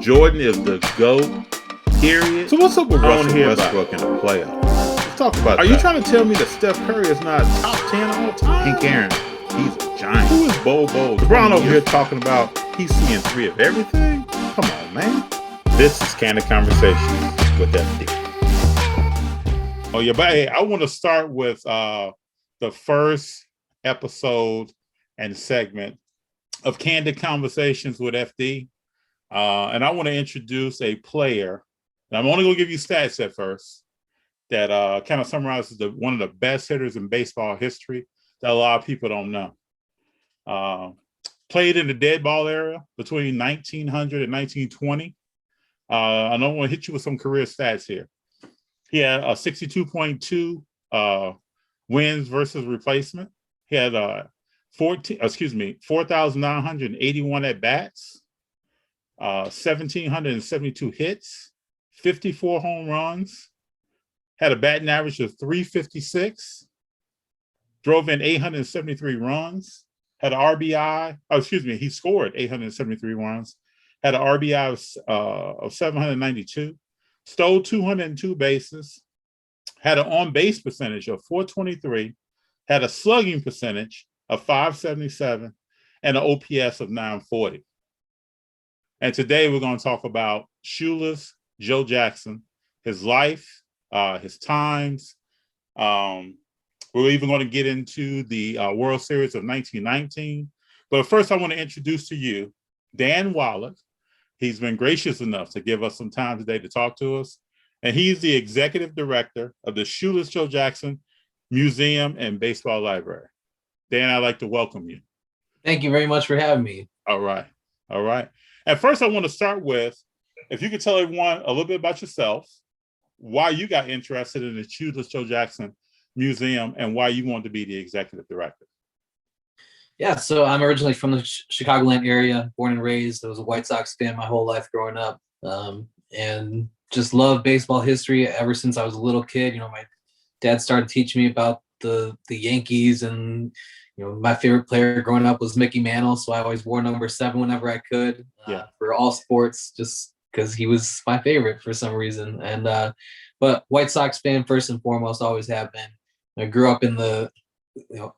Jordan is the GOAT, period. So what's up with I want Russell to hear Westbrook about in the playoffs? Let's talk about Are that. you trying to tell me that Steph Curry is not top 10 all time? Hank Aaron, He's a giant. who is Bobo? LeBron over here talking about he's seeing 3 of everything? Come on, man. This is Candid Conversations with FD. Oh yeah, but hey, I want to start with the first episode and segment of Candid Conversations with FD, and I want to introduce a player. And I'm only going to give you stats at first that kind of summarizes one of the best hitters in baseball history that a lot of people don't know. Played in the dead ball era between 1900 and 1920. I don't want to hit you with some career stats here. He had a 62.2 wins versus replacement. He had 4,981 at bats, 1,772 hits, 54 home runs, had a batting average of 356, drove in 873 runs, had an RBI. He scored 873 runs, had an RBI of 792, stole 202 bases, had an on-base percentage of 423, had a slugging percentage of 577, and an OPS of 940. And today we're going to talk about Shoeless Joe Jackson, his life, his times. We're even going to get into the World Series of 1919. But first, I want to introduce to you Dan Wallach. He's been gracious enough to give us some time today to talk to us. And he's the executive director of the Shoeless Joe Jackson Museum and Baseball Library. Dan, I'd like to welcome you. Thank you very much for having me. All right. At first, I want to start with, if you could tell everyone a little bit about yourself, why you got interested in the Shoeless Joe Jackson Museum, and why you wanted to be the executive director. Yeah, so I'm originally from the Chicagoland area, born and raised. I was a White Sox fan my whole life growing up, and just loved baseball history ever since I was a little kid. You know, my dad started teaching me about the Yankees, and my favorite player growing up was Mickey Mantle, so I always wore number 7 whenever I could for all sports, just because he was my favorite for some reason. And but White Sox fan first and foremost, always have been. I grew up in the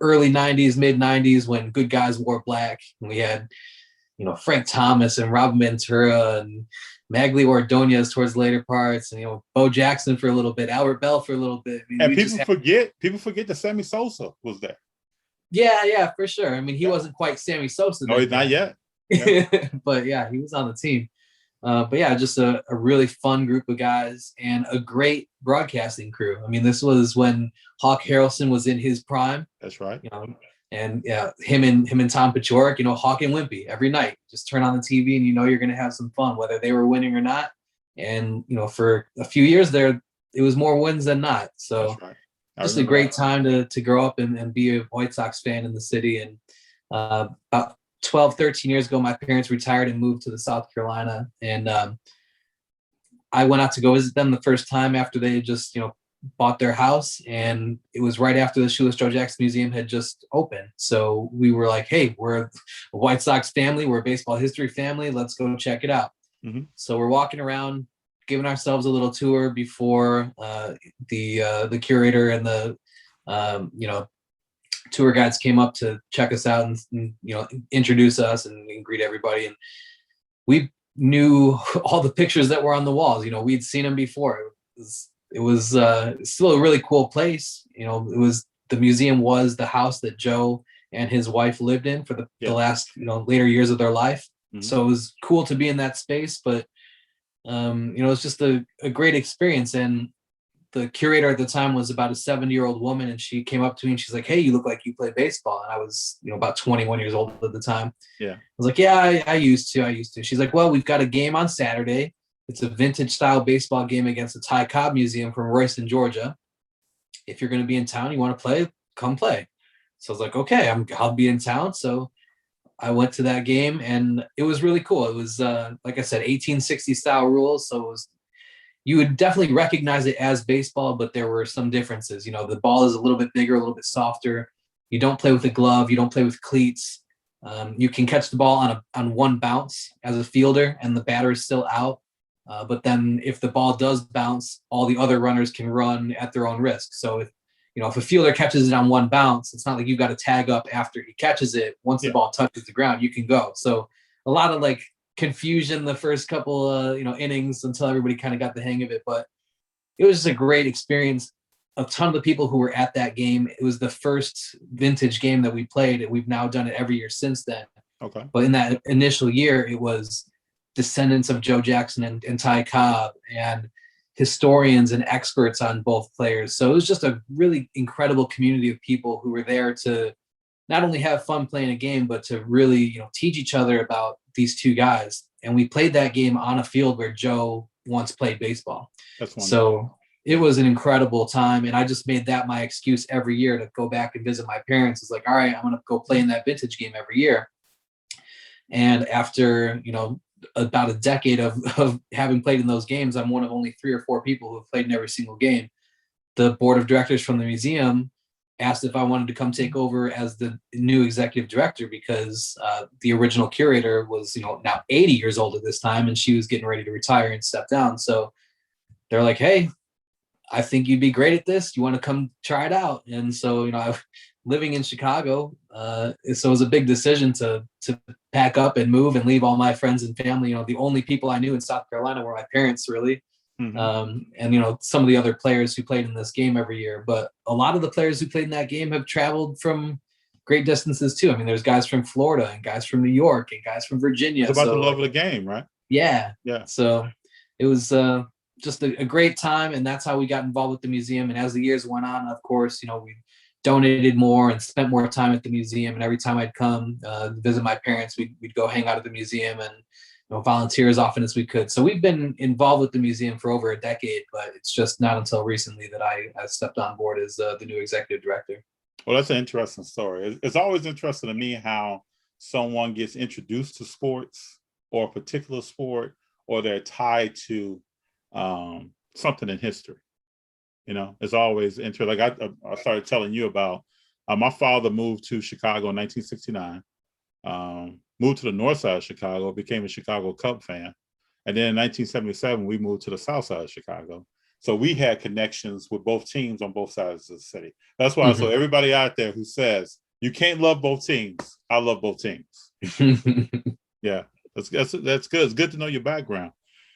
early 90s, mid 90s, when good guys wore black. And we had, Frank Thomas and Robin Ventura and Magli Ordonez towards the later parts, and Bo Jackson for a little bit, Albert Bell for a little bit. And people forget that Sammy Sosa was there. Yeah, for sure. I mean, he wasn't quite Sammy Sosa. No, he's not yet. Yeah. But yeah, he was on the team. But yeah, just a really fun group of guys and a great broadcasting crew. I mean, this was when Hawk Harrelson was in his prime. That's right. And yeah, him and Tom Paciorek, Hawk and Wimpy every night. Just turn on the TV and you're going to have some fun, whether they were winning or not. And for a few years there, it was more wins than not. So just a great time to grow up and be a White Sox fan in the city. And about 12, 13 years ago, my parents retired and moved to the South Carolina. And I went out to go visit them the first time after they had just, bought their house. And it was right after the Shoeless Joe Jackson Museum had just opened. So we were like, hey, we're a White Sox family. We're a baseball history family. Let's go check it out. Mm-hmm. So we're walking around, giving ourselves a little tour before the curator and the, tour guides came up to check us out and introduce us and greet everybody. And we knew all the pictures that were on the walls. We'd seen them before. It was still a really cool place. The museum was the house that Joe and his wife lived in for the last later years of their life. Mm-hmm. So it was cool to be in that space, but it was just a great experience. And the curator at the time was about a 70-year-old woman, and she came up to me and she's like, hey, you look like you play baseball. And I was, about 21 years old at the time. Yeah. I was like, yeah, I used to. She's like, well, we've got a game on Saturday. It's a vintage style baseball game against the Ty Cobb Museum from Royston, Georgia. If you're going to be in town, you want to play, come play. So I was like, okay, I'll be in town. So I went to that game, and it was really cool. It was, like I said, 1860 style rules. So you would definitely recognize it as baseball, but there were some differences. The ball is a little bit bigger, a little bit softer. You don't play with a glove. You don't play with cleats. You can catch the ball on one bounce as a fielder, and the batter is still out. But then if the ball does bounce, all the other runners can run at their own risk. So if a fielder catches it on one bounce, it's not like you've got to tag up after he catches it. Once the ball touches the ground, you can go. So a lot of like confusion the first couple innings until everybody kind of got the hang of it. But it was just a great experience. A ton of the people who were at that game, it was the first vintage game that we played, and we've now done it every year since then. Okay. But in that initial year, it was descendants of Joe Jackson and Ty Cobb and historians and experts on both players. So it was just a really incredible community of people who were there to not only have fun playing a game, but to really, teach each other about these two guys. And we played that game on a field where Joe once played baseball. That's wonderful. So it was an incredible time. And I just made that my excuse every year to go back and visit my parents. It's like, all right, I'm going to go play in that vintage game every year. And after, about a decade of having played in those games, I'm one of only 3 or 4 people who have played in every single game. The board of directors from the museum asked if I wanted to come take over as the new executive director, because the original curator was, now 80 years old at this time, and she was getting ready to retire and step down. So they're like, hey, I think you'd be great at this. You want to come try it out? And so, I living in Chicago, so it was a big decision to pack up and move and leave all my friends and family. The only people I knew in South Carolina were my parents, really. Mm-hmm. And some of the other players who played in this game every year. But a lot of the players who played in that game have traveled from great distances too. I mean, there's guys from Florida and guys from New York and guys from Virginia. It's about the love of the game, right? Yeah. Yeah. So it was just a great time, and that's how we got involved with the museum. And as the years went on, of course, we donated more and spent more time at the museum. And every time I'd come visit my parents, we'd go hang out at the museum and volunteer as often as we could. So we've been involved with the museum for over a decade, but it's just not until recently that I stepped on board as the new executive director. Well, that's an interesting story. It's always interesting to me how someone gets introduced to sports or a particular sport, or they're tied to something in history. It's always interesting. Like I started telling you about, my father moved to Chicago in 1969. Moved to the north side of Chicago, became a Chicago Cub fan. And then in 1977, we moved to the south side of Chicago. So we had connections with both teams on both sides of the city. That's why, so everybody out there who says, you can't love both teams, I love both teams. Yeah, that's good. It's good to know your background.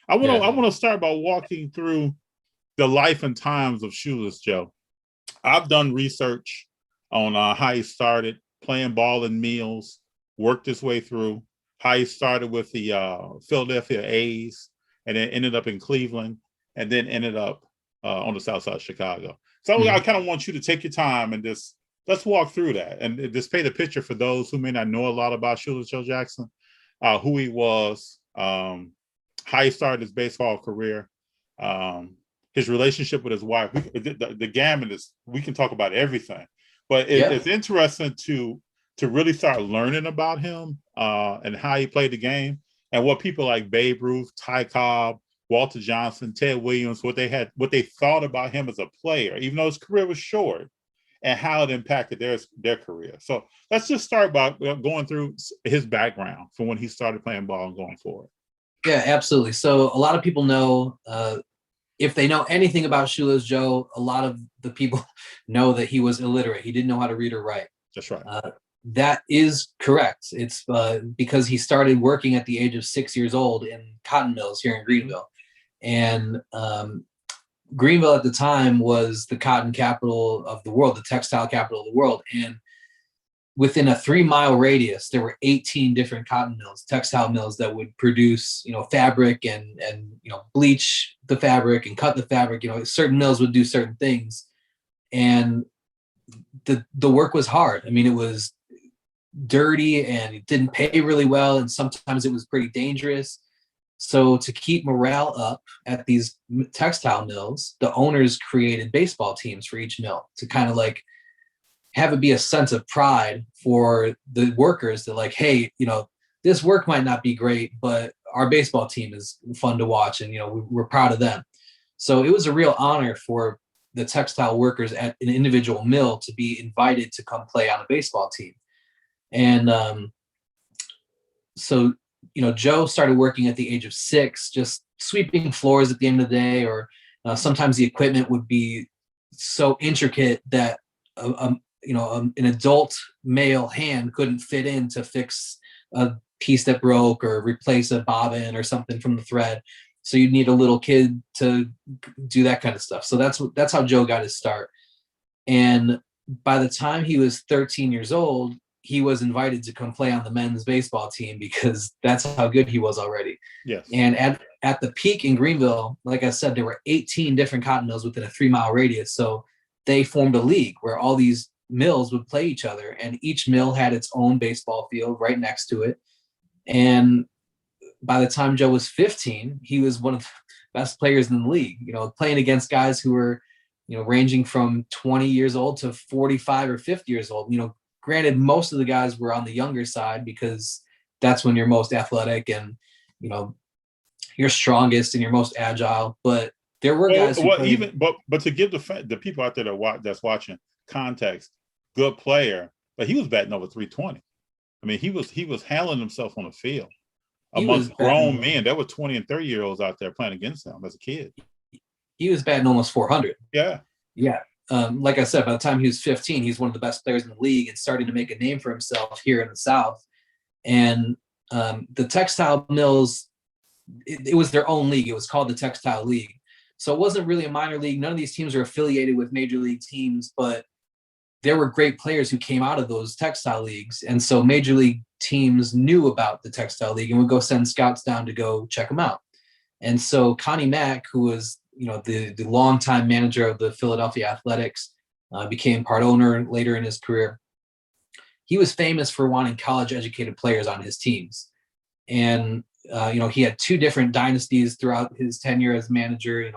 I want to start by walking through the life and times of Shoeless Joe. I've done research on how he started playing ball in Mills, worked his way through, how he started with the Philadelphia A's, and then ended up in Cleveland, and then ended up on the south side of Chicago. So I kind of want you to take your time and just let's walk through that and just paint a picture for those who may not know a lot about Shoeless Joe Jackson, who he was, how he started his baseball career, his relationship with his wife. The gamut is, we can talk about everything, but it's interesting to really start learning about him and how he played the game, and what people like Babe Ruth, Ty Cobb, Walter Johnson, Ted Williams, what they thought about him as a player, even though his career was short, and how it impacted their career. So let's just start by going through his background from when he started playing ball and going forward. Yeah, absolutely. So a lot of people know, if they know anything about Shoeless Joe, a lot of the people know that he was illiterate. He didn't know how to read or write. That's right. That is correct. It's because he started working at the age of 6 years old in cotton mills here in Greenville. And Greenville at the time was the cotton capital of the world, the textile capital of the world. And within a 3-mile radius, there were 18 different cotton mills, textile mills that would produce, fabric and bleach the fabric and cut the fabric. Certain mills would do certain things. And the work was hard. I mean, it was dirty and it didn't pay really well. And sometimes it was pretty dangerous. So to keep morale up at these textile mills, the owners created baseball teams for each mill to kind of like have it be a sense of pride for the workers that like, hey, this work might not be great, but our baseball team is fun to watch. And, we're proud of them. So it was a real honor for the textile workers at an individual mill to be invited to come play on a baseball team. And so, Joe started working at the age of 6, just sweeping floors at the end of the day, or sometimes the equipment would be so intricate that an adult male hand couldn't fit in to fix a piece that broke or replace a bobbin or something from the thread. So you'd need a little kid to do that kind of stuff. So that's how Joe got his start. And by the time he was 13 years old, he was invited to come play on the men's baseball team because that's how good he was already. Yes. And at the peak in Greenville, like I said, there were 18 different cotton mills within a 3-mile radius. So they formed a league where all these mills would play each other, and each mill had its own baseball field right next to it. And by the time Joe was 15, he was one of the best players in the league, playing against guys who were, ranging from 20 years old to 45 or 50 years old. Granted, most of the guys were on the younger side because that's when you're most athletic and, you're strongest and you're most agile. But there were guys who played, but to give the people out there that's watching context, good player, but he was batting over 320. I mean, he was handling himself on the field amongst grown men. There were 20 and 30-year-olds out there playing against him as a kid. He was batting almost 400. Yeah. Like I said, by the time he was 15, he's one of the best players in the league and starting to make a name for himself here in the South. And the textile mills, it was their own league. It was called the Textile League. So it wasn't really a minor league. None of these teams are affiliated with major league teams, but there were great players who came out of those textile leagues. And so major league teams knew about the textile league and would go send scouts down to go check them out. And so Connie Mack, who was, the longtime manager of the Philadelphia Athletics, became part owner later in his career. He was famous for wanting college educated players on his teams. And, he had 2 different dynasties throughout his tenure as manager,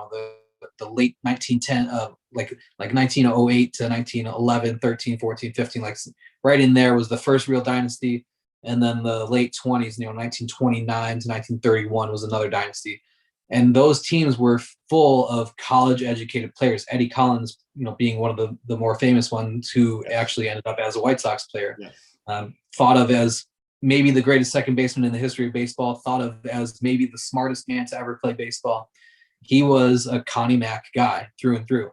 the late 1910, like 1908 to 1911, 13, 14, 15, like right in there was the first real dynasty. And then the late 20s, 1929 to 1931 was another dynasty. And those teams were full of college educated players. Eddie Collins, being one of the more famous ones who actually ended up as a White Sox player, thought of as maybe the greatest second baseman in the history of baseball, thought of as maybe the smartest man to ever play baseball. He was a Connie Mack guy through and through.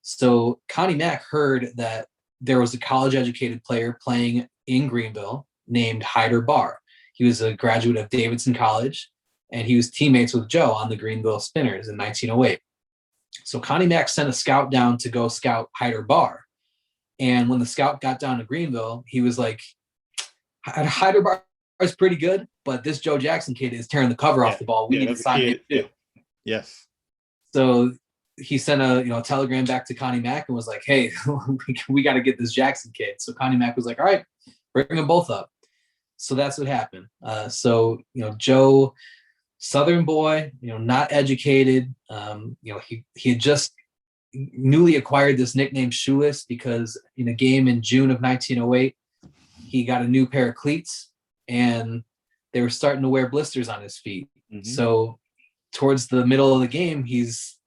So Connie Mack heard that there was a college educated player playing in Greenville named Hyder Barr. He was a graduate of Davidson College, and he was teammates with Joe on the Greenville Spinners in 1908. So Connie Mack sent a scout down to go scout Hyder Barr. And when the scout got down to Greenville, he was like, Hyder Barr is pretty good, but this Joe Jackson kid is tearing the cover off the ball. We need to sign him too. Yes. So he sent a telegram back to Connie Mack and was like, hey, we got to get this Jackson kid. So Connie Mack was like, all right, bring them both up. So that's what happened. Joe, Southern boy, not educated. He had just newly acquired this nickname Shoeless because in a game in June of 1908, he got a new pair of cleats and they were starting to wear blisters on his feet. Mm-hmm. So towards the middle of the game, he's,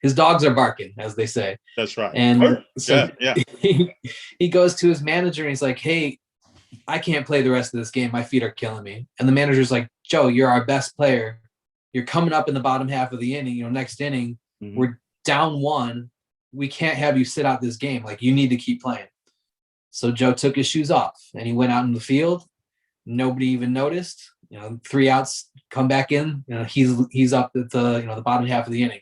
his dogs are barking, as they say. That's right. And so he goes to his manager and he's like, hey, I can't play the rest of this game. My feet are killing me. And the manager's like, Joe, you're our best player. You're coming up in the bottom half of the inning, next inning, we're down 1. We can't have you sit out this game. Like, you need to keep playing. So Joe took his shoes off and he went out in the field. Nobody even noticed. 3 outs, come back in. He's up at the bottom half of the inning.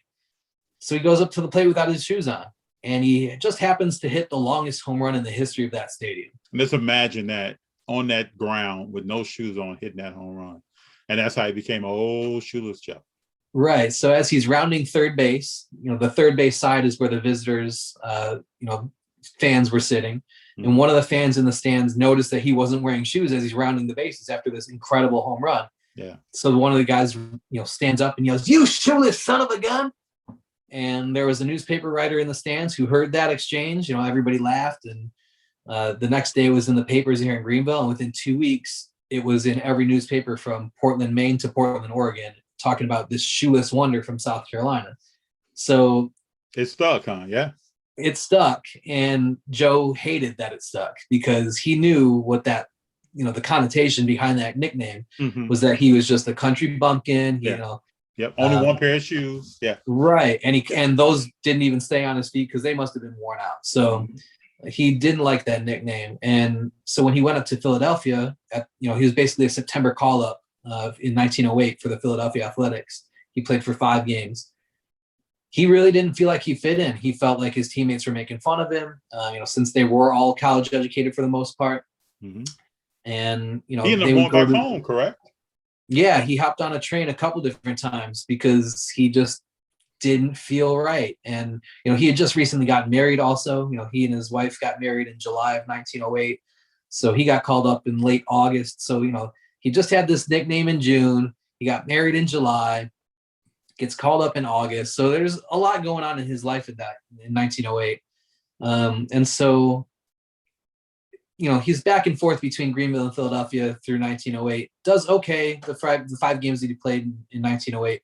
So he goes up to the plate without his shoes on, and he just happens to hit the longest home run in the history of that stadium. Let's imagine that on that ground with no shoes on, hitting that home run, and that's how he became old Shoeless Joe. Right. So as he's rounding third base, the third base side is where the visitors, fans were sitting. And one of the fans in the stands noticed that he wasn't wearing shoes as he's rounding the bases after this incredible home run. Yeah. So one of the guys, stands up and yells, "You shoeless son of a gun!" And there was a newspaper writer in the stands who heard that exchange. Everybody laughed, and the next day it was in the papers here in Greenville. And within 2 weeks, it was in every newspaper from Portland, Maine to Portland, Oregon, talking about this shoeless wonder from South Carolina. So it stuck, huh? Yeah. It stuck, and Joe hated that it stuck because he knew what that the connotation behind that nickname Mhm. was that he was just a country bumpkin, Yeah. Yep. Only one pair of shoes. Yeah. right. And those didn't even stay on his feet because they must have been worn out. So he didn't like that nickname. And so when he went up to Philadelphia, he was basically a September call-up in 1908 for the Philadelphia Athletics. He played for 5 games. He really didn't feel like he fit in. He felt like his teammates were making fun of him, since they were all college educated for the most part. Mhm. And, He ended they up would going go back to, home, correct? yeah, he hopped on a train a couple different times because he just didn't feel right. And, he had just recently gotten married also. He and his wife got married in July of 1908. So he got called up in late August. So, he just had this nickname in June. He got married in July, gets called up in August. So there's a lot going on in his life in 1908. And so, he's back and forth between Greenville and Philadelphia through 1908. Does okay the 5 games that he played in 1908.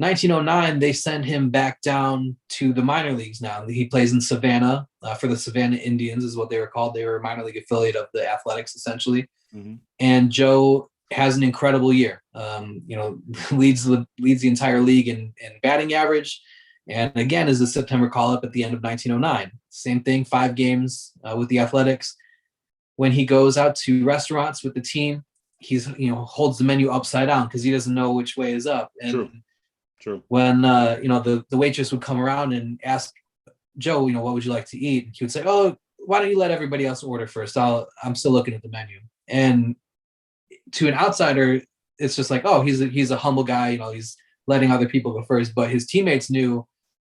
1909, they send him back down to the minor leagues now. He plays in Savannah for the Savannah Indians is what they were called. They were a minor league affiliate of the Athletics, essentially. Mm-hmm. And Joe has an incredible year. Leads the entire league in batting average. And again, is a September call-up at the end of 1909. Same thing, 5 games with the Athletics. When he goes out to restaurants with the team, he's holds the menu upside down because he doesn't know which way is up. And True. When the waitress would come around and ask Joe, what would you like to eat? He would say, "Oh, why don't you let everybody else order first? I'm still looking at the menu." And to an outsider, it's just like, oh, he's a humble guy. He's letting other people go first. But his teammates knew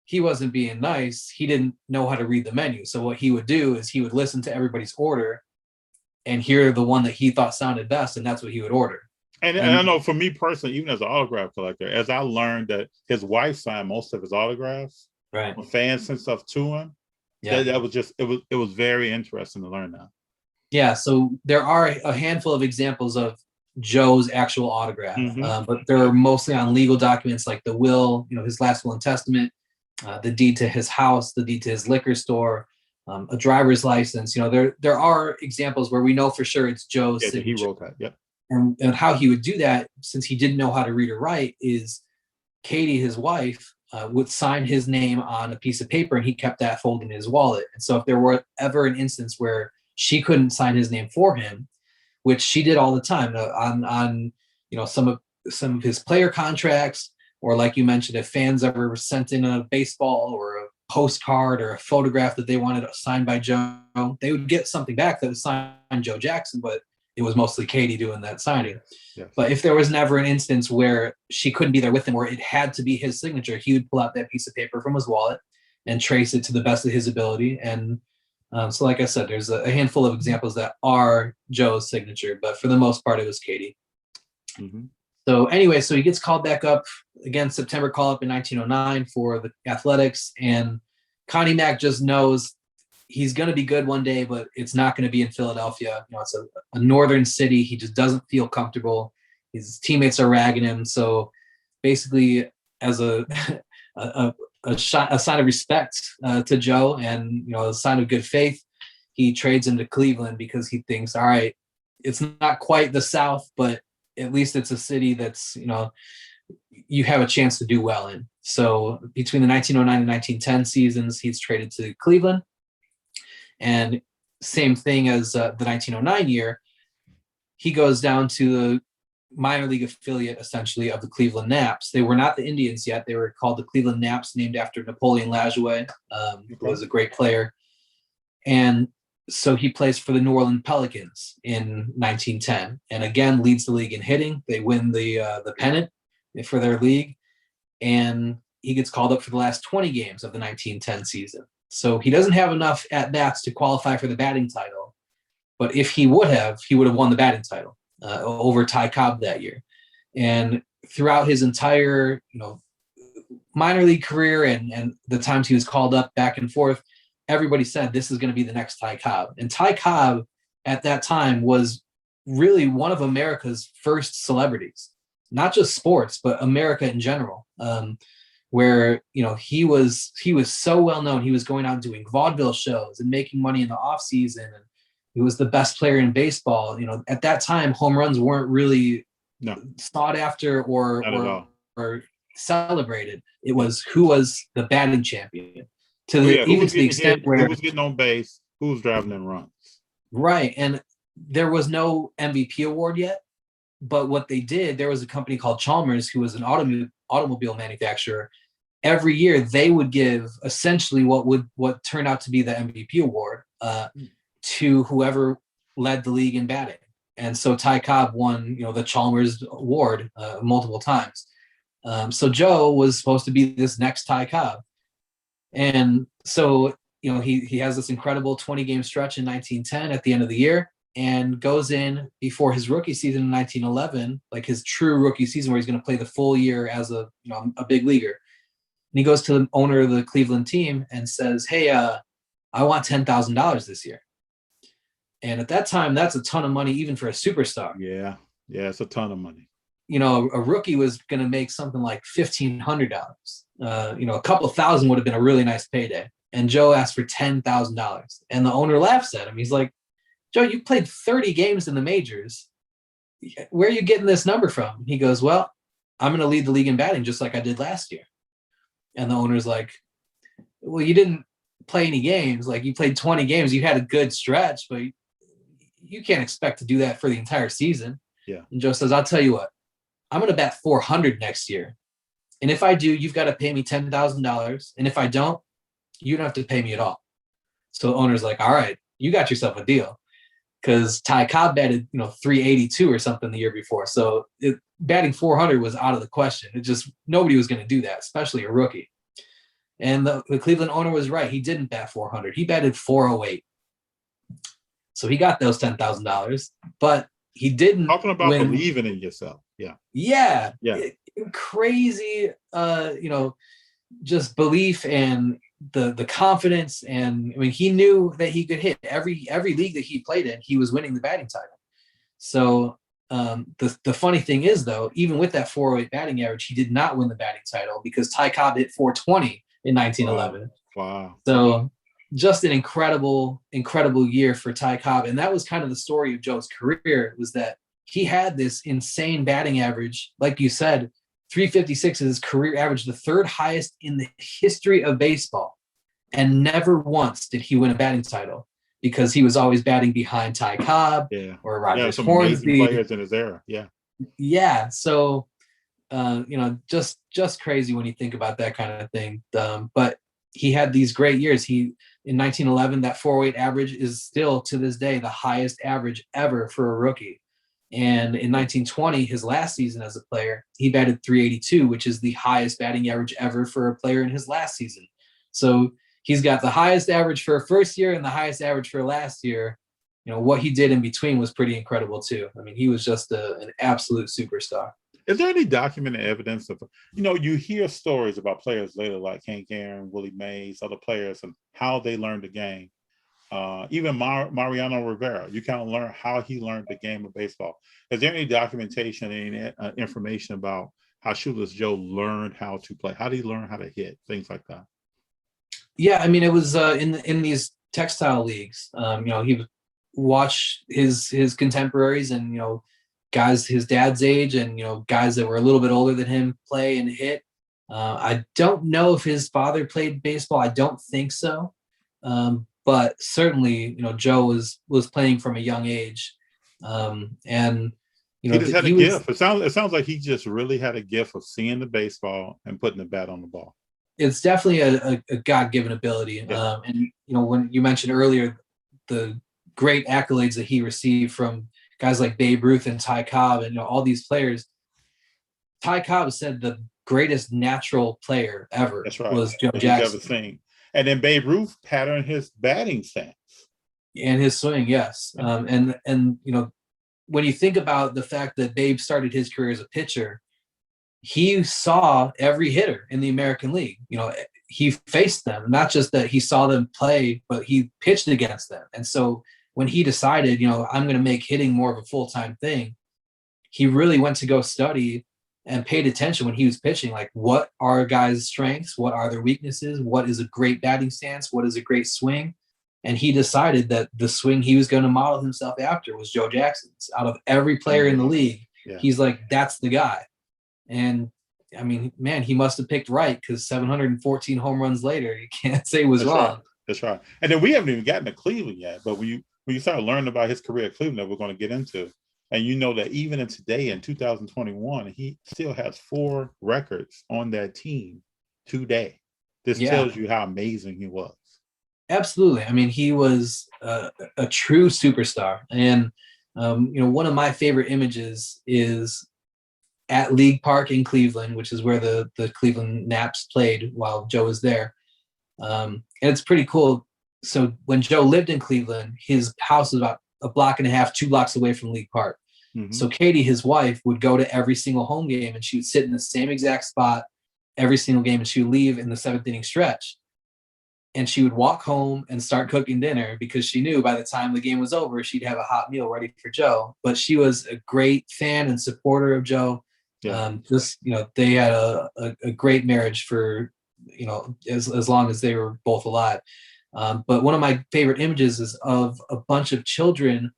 he wasn't being nice. He didn't know how to read the menu. So what he would do is he would listen to everybody's order and hear the one that he thought sounded best, and that's what he would order. And I know for me personally, even as an autograph collector, as I learned that his wife signed most of his autographs, right? Fans sent stuff to him. Yeah, that was just it was very interesting to learn that. Yeah, so there are a handful of examples of Joe's actual autograph, but they're mostly on legal documents like the will, his last will and testament, the deed to his house, the deed to his liquor store, a driver's license. There are examples where we know for sure it's Joe's signature. He wrote that. Yep. And how he would do that, since he didn't know how to read or write, is Katie, his wife, would sign his name on a piece of paper, and he kept that folded in his wallet. And so if there were ever an instance where she couldn't sign his name for him, which she did all the time on some of his player contracts, or like you mentioned, if fans ever sent in a baseball or a postcard or a photograph that they wanted signed by Joe, they would get something back that was signed Joe Jackson, but it was mostly Katie doing that signing. Yeah. But if there was never an instance where she couldn't be there with him, or it had to be his signature, he would pull out that piece of paper from his wallet and trace it to the best of his ability. And so like I said, there's a handful of examples that are Joe's signature, but for the most part, it was Katie. Mm-hmm. So anyway, so he gets called back up again, September call-up in 1909 for the Athletics. And Connie Mack just knows he's going to be good one day, but it's not going to be in Philadelphia. It's a northern city. He just doesn't feel comfortable. His teammates are ragging him. So basically, as a sign of respect to Joe, and a sign of good faith, he trades him to Cleveland because he thinks, all right, it's not quite the South, but at least it's a city that's you have a chance to do well in. So between the 1909 and 1910 seasons, he's traded to Cleveland. And same thing as the 1909 year, he goes down to the minor league affiliate, essentially, of the Cleveland Naps. They were not the Indians yet. They were called the Cleveland Naps, named after Napoleon Lajoie, who was a great player. And so he plays for the New Orleans Pelicans in 1910, and again leads the league in hitting. They win the pennant for their league, and he gets called up for the last 20 games of the 1910 season. So he doesn't have enough at-bats to qualify for the batting title. But if he would have won the batting title over Ty Cobb that year. And throughout his entire, minor league career and the times he was called up back and forth, everybody said this is going to be the next Ty Cobb. And Ty Cobb at that time was really one of America's first celebrities, not just sports, but America in general. Where he was so well known. He was going out and doing vaudeville shows and making money in the off season, He was the best player in baseball. At that time, home runs weren't really No, sought after not at all. or celebrated. It was who was the batting champion Oh, yeah, who even was to the getting hit? extent where Who was getting on base? Who was driving in runs? right. And there was no MVP award yet, but what they did, there was a company called Chalmers who was an automobile manufacturer. Every year they would give essentially what turned out to be the MVP award to whoever led the league in batting. And so Ty Cobb won, the Chalmers award multiple times. So Joe was supposed to be this next Ty Cobb. And so, he has this incredible 20-game stretch in 1910 at the end of the year and goes in before his rookie season in 1911, like his true rookie season where he's going to play the full year as a big leaguer. And he goes to the owner of the Cleveland team and says, "Hey, I want $10,000 this year." And at that time, that's a ton of money, even for a superstar. Yeah, it's a ton of money. A rookie was going to make something like $1,500. A couple thousand would have been a really nice payday. And Joe asked for $10,000. And the owner laughs at him. He's like, "Joe, you played 30 games in the majors. Where are you getting this number from?" He goes, "Well, I'm going to lead the league in batting just like I did last year." And the owner's like, "Well, you didn't play any games. Like, you played 20 games. You had a good stretch, but you can't expect to do that for the entire season." Yeah. And Joe says, "I'll tell you what, I'm going to bat 400 next year. And if I do, you've got to pay me $10,000. And if I don't, you don't have to pay me at all." So the owner's like, "All right, you got yourself a deal." Because Ty Cobb batted, 382 or something the year before. So batting 400 was out of the question. Nobody was going to do that, especially a rookie. And the Cleveland owner was right. He didn't bat 400. He batted 408. So he got those $10,000, but he didn't Talking about win. believing in yourself. Yeah. Yeah. Yeah. Crazy, just belief and the confidence. And I mean, he knew that he could hit every league that he played in. He was winning the batting title. So the funny thing is, though, even with that 408 batting average, he did not win the batting title because Ty Cobb hit 420 in 1911. Wow. So just an incredible year for Ty Cobb. And that was kind of the story of Joe's career, was that he had this insane batting average. Like you said, 356 is his career average, the third highest in the history of baseball. And never once did he win a batting title because he was always batting behind Ty Cobb or Roger some Hornsby. amazing players in his era. Yeah. Yeah. So, just crazy when you think about that kind of thing. But he had these great years. In 1911, that 408 average is still to this day the highest average ever for a rookie. And in 1920, his last season as a player, he batted 382, which is the highest batting average ever for a player in his last season. So he's got the highest average for a first year and the highest average for last year. What he did in between was pretty incredible too. I mean, he was just an absolute superstar. Is there any documented evidence of, you hear stories about players later like Hank Aaron, Willie Mays, other players, and how they learned the game. Even Mariano Rivera, you kind of learn how he learned the game of baseball. Is there any documentation, any information about how Shoeless Joe learned how to play? How did he learn how to hit? Things like that. Yeah, I mean, it was in these textile leagues. He watched his contemporaries and guys his dad's age and guys that were a little bit older than him play and hit. I don't know if his father played baseball. I don't think so. But certainly, Joe was playing from a young age, and he just had a gift. It sounds like he just really had a gift of seeing the baseball and putting the bat on the ball. It's definitely a God-given ability. Yeah. And when you mentioned earlier the great accolades that he received from guys like Babe Ruth and Ty Cobb and all these players, Ty Cobb said the greatest natural player ever was Joe Jackson. Ever seen. And then Babe Ruth patterned his batting stance and his swing, yes. And when you think about the fact that Babe started his career as a pitcher, he saw every hitter in the American League. He faced them, not just that he saw them play, but he pitched against them. And so when he decided, I'm going to make hitting more of a full-time thing, he really went to go study and paid attention when he was pitching, like what are guys' strengths? What are their weaknesses? What is a great batting stance? What is a great swing? And he decided that the swing he was going to model himself after was Joe Jackson's. Out of every player in the league, he's like, that's the guy. And I mean, man, he must have picked right, because 714 home runs later, you can't say it was wrong. Right. That's right. And then we haven't even gotten to Cleveland yet, but when you start learning about his career at Cleveland that we're going to get into, and you know that even in today in 2021, he still has 4 records on that team today. This tells you how amazing he was. Absolutely. I mean, he was a true superstar. And, one of my favorite images is at League Park in Cleveland, which is where the Cleveland Naps played while Joe was there. And it's pretty cool. So when Joe lived in Cleveland, his house was about a block and a half, 2 blocks away from League Park. Mm-hmm. So Katie, his wife, would go to every single home game, and she would sit in the same exact spot every single game, and she would leave in the 7th inning stretch. And she would walk home and start cooking dinner, because she knew by the time the game was over, she'd have a hot meal ready for Joe. But she was a great fan and supporter of Joe. Yeah. They had a great marriage for, as long as they were both alive. But one of my favorite images is of a bunch of children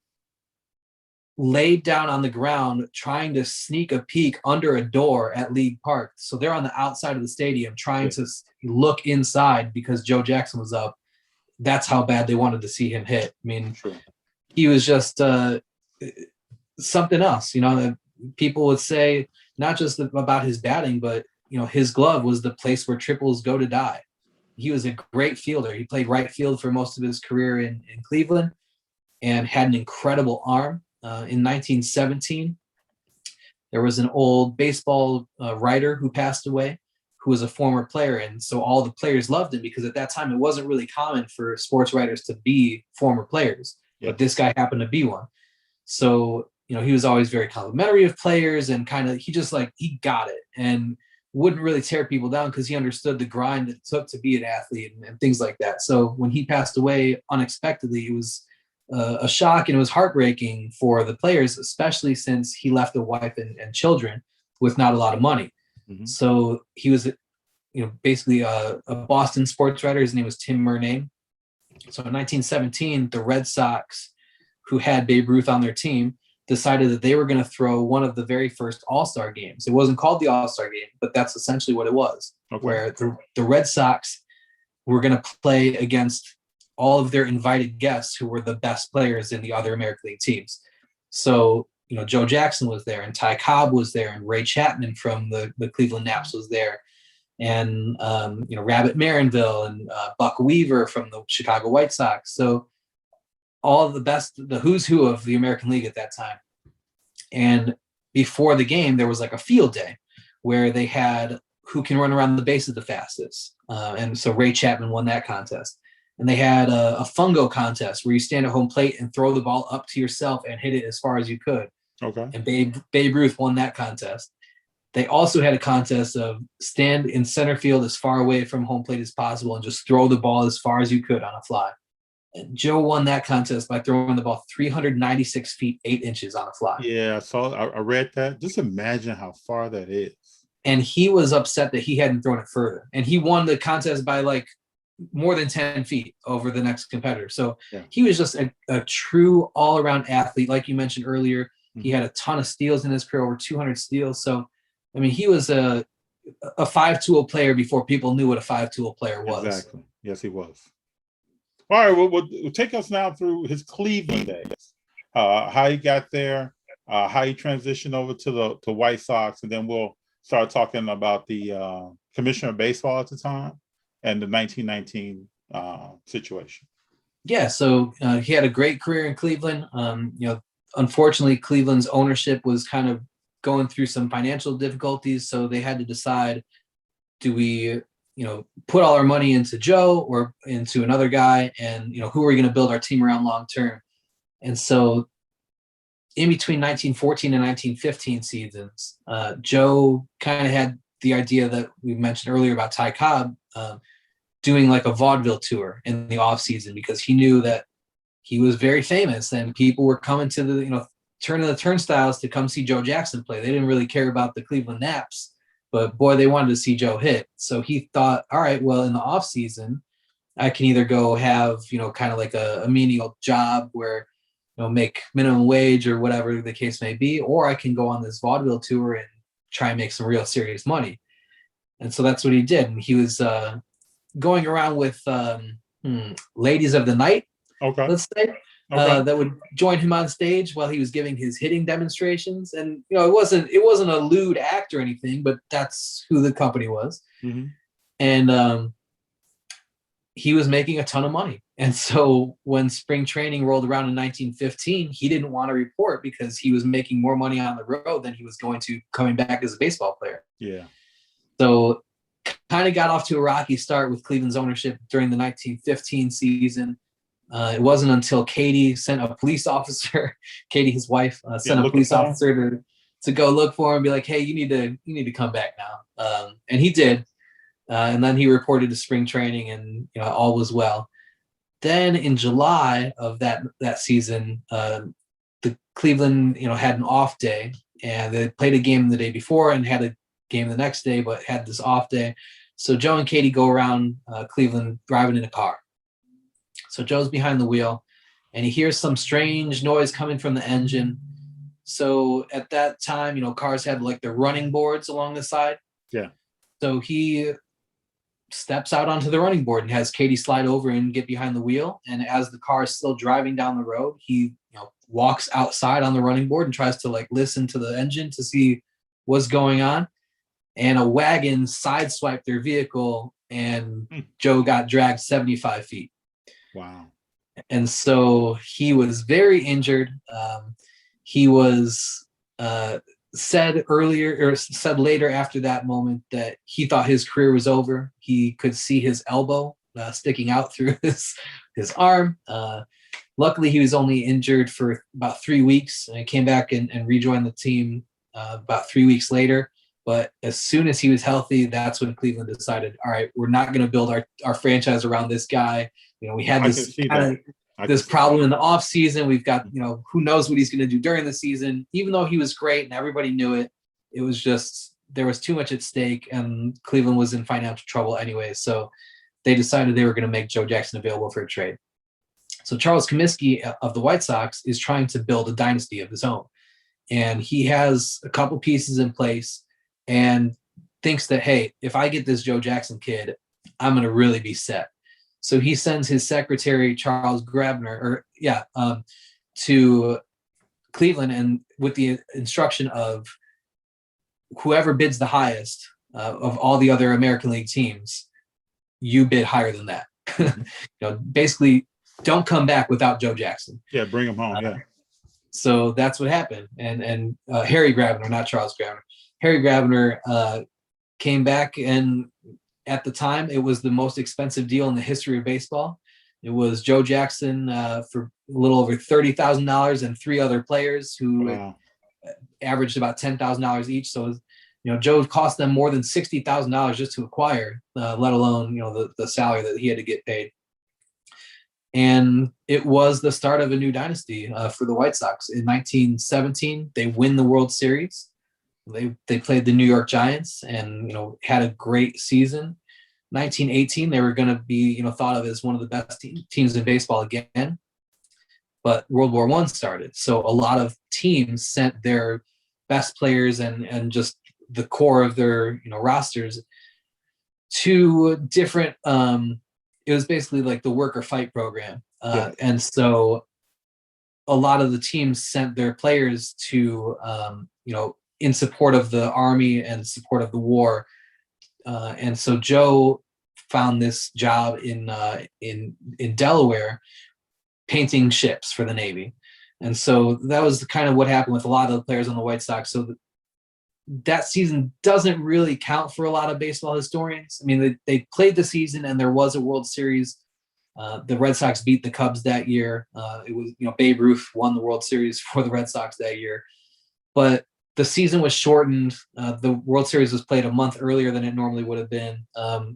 laid down on the ground trying to sneak a peek under a door at League Park. So they're on the outside of the stadium trying to look inside because Joe Jackson was up. That's how bad they wanted to see him hit. I mean, he was just something else. People would say not just about his batting, but his glove was the place where triples go to die. He was a great fielder. He played right field for most of his career in Cleveland, and had an incredible arm. In 1917, there was an old baseball writer who passed away, who was a former player. And so all the players loved him, because at that time it wasn't really common for sports writers to be former players. But this guy happened to be one. So, he was always very complimentary of players, and he got it and wouldn't really tear people down, because he understood the grind that it took to be an athlete and things like that. So when he passed away unexpectedly, it was a shock, and it was heartbreaking for the players, especially since he left a wife and children with not a lot of money. Mm-hmm. So he was, basically a Boston sports writer. His name was Tim Murnane. So in 1917, the Red Sox, who had Babe Ruth on their team, decided that they were going to throw one of the very first All-Star games. It wasn't called the All-Star game, but that's essentially what it was, where the Red Sox were going to play against all of their invited guests who were the best players in the other American League teams. So, Joe Jackson was there, and Ty Cobb was there, and Ray Chapman from the Cleveland Naps was there, and, Rabbit Marinville and Buck Weaver from the Chicago White Sox. So all of the best, the who's who of the American League at that time. And before the game, there was like a field day where they had who can run around the bases the fastest. And so Ray Chapman won that contest. And they had a fungo contest where you stand at home plate and throw the ball up to yourself and hit it as far as you could. Okay. And Babe Ruth won that contest. They also had a contest of stand in center field as far away from home plate as possible and just throw the ball as far as you could on a fly. And Joe won that contest by throwing the ball 396 feet, 8 inches on a fly. Yeah, I read that. Just imagine how far that is. And he was upset that he hadn't thrown it further. And he won the contest by like more than 10 feet over the next competitor. So he was just a true all-around athlete. Like you mentioned earlier, he had a ton of steals in his career, over 200 steals. So, I mean, he was a 5-tool player before people knew what a 5-tool player was. Exactly. Yes, he was. All right, we'll take us now through his Cleveland days, how he got there, how he transitioned over to White Sox, and then we'll start talking about the commissioner of baseball at the time and the 1919 situation. Yeah, so he had a great career in Cleveland. Unfortunately, Cleveland's ownership was kind of going through some financial difficulties, so they had to decide, do we put all our money into Joe or into another guy, and who are we going to build our team around long term? And so in between 1914 and 1915 seasons, Joe kind of had the idea that we mentioned earlier about Ty Cobb doing like a vaudeville tour in the off season, because he knew that he was very famous and people were coming to the turning the turnstiles to come see Joe Jackson play. They didn't really care about the Cleveland Naps, but boy, they wanted to see Joe hit. So he thought, all right, well, in the off season, I can either go have, kind of like a menial job where, make minimum wage or whatever the case may be, or I can go on this vaudeville tour and try and make some real serious money. And so that's what he did. And he was going around with ladies of the night, Okay. let's say, that would join him on stage while he was giving his hitting demonstrations. And it wasn't a lewd act or anything, but that's who the company was. Mm-hmm. And he was making a ton of money. And so when spring training rolled around in 1915, he didn't want to report because he was making more money on the road than he was going to coming back as a baseball player. Yeah. So kind of got off to a rocky start with Cleveland's ownership during the 1915 season. It wasn't until Katie sent a police officer, Katie, his wife, sent a police officer to go look for him and be like, hey, you need to come back now. And he did. And then he reported to spring training, and all was well. Then in July of that season, the Cleveland had an off day, and they played a game the day before and had a game the next day, but had this off day. So Joe and Katie go around Cleveland driving in a car. So Joe's behind the wheel, and he hears some strange noise coming from the engine. So at that time, cars had like the running boards along the side. Yeah. So he steps out onto the running board and has Katie slide over and get behind the wheel. And as the car is still driving down the road, he walks outside on the running board and tries to like listen to the engine to see what's going on. And a wagon sideswiped their vehicle, and Joe got dragged 75 feet. Wow. And so he was very injured. He was said later after that moment that he thought his career was over. He could see his elbow sticking out through his arm. Luckily, he was only injured for about 3 weeks, and he came back and rejoined the team about 3 weeks later. But as soon as he was healthy, that's when Cleveland decided, all right, we're not going to build our franchise around this guy. We had this problem in the off season. We've got, who knows what he's going to do during the season. Even though he was great and everybody knew it, it was just, there was too much at stake, and Cleveland was in financial trouble anyway. So they decided they were going to make Joe Jackson available for a trade. So Charles Comiskey of the White Sox is trying to build a dynasty of his own. And he has a couple pieces in place and thinks that, hey, if I get this Joe Jackson kid, I'm going to really be set. So he sends his secretary, Charles Grabner, to Cleveland, and with the instruction of whoever bids the highest of all the other American League teams, you bid higher than that. Basically, don't come back without Joe Jackson. Yeah, bring him home. Yeah. So that's what happened. And Harry Grabner, not Charles Grabner, Harry Grabner came back, and at the time, it was the most expensive deal in the history of baseball. It was Joe Jackson for a little over $30,000 and 3 other players who averaged about $10,000 each. So, Joe cost them more than $60,000 just to acquire, let alone, the salary that he had to get paid. And it was the start of a new dynasty for the White Sox. In 1917, they win the World Series. They played the New York Giants and, had a great season. 1918, they were going to be, thought of as one of the best teams in baseball again. But World War I started. So a lot of teams sent their best players and just the core of their, rosters to different, it was basically like the work or fight program. And so a lot of the teams sent their players to, in support of the army and support of the war. And so Joe found this job in Delaware, painting ships for the Navy. And so that was kind of what happened with a lot of the players on the White Sox. So that season doesn't really count for a lot of baseball historians. I mean, they played the season and there was a World Series. The Red Sox beat the Cubs that year. It was, Babe Ruth won the World Series for the Red Sox that year. But the season was shortened. The World Series was played a month earlier than it normally would have been.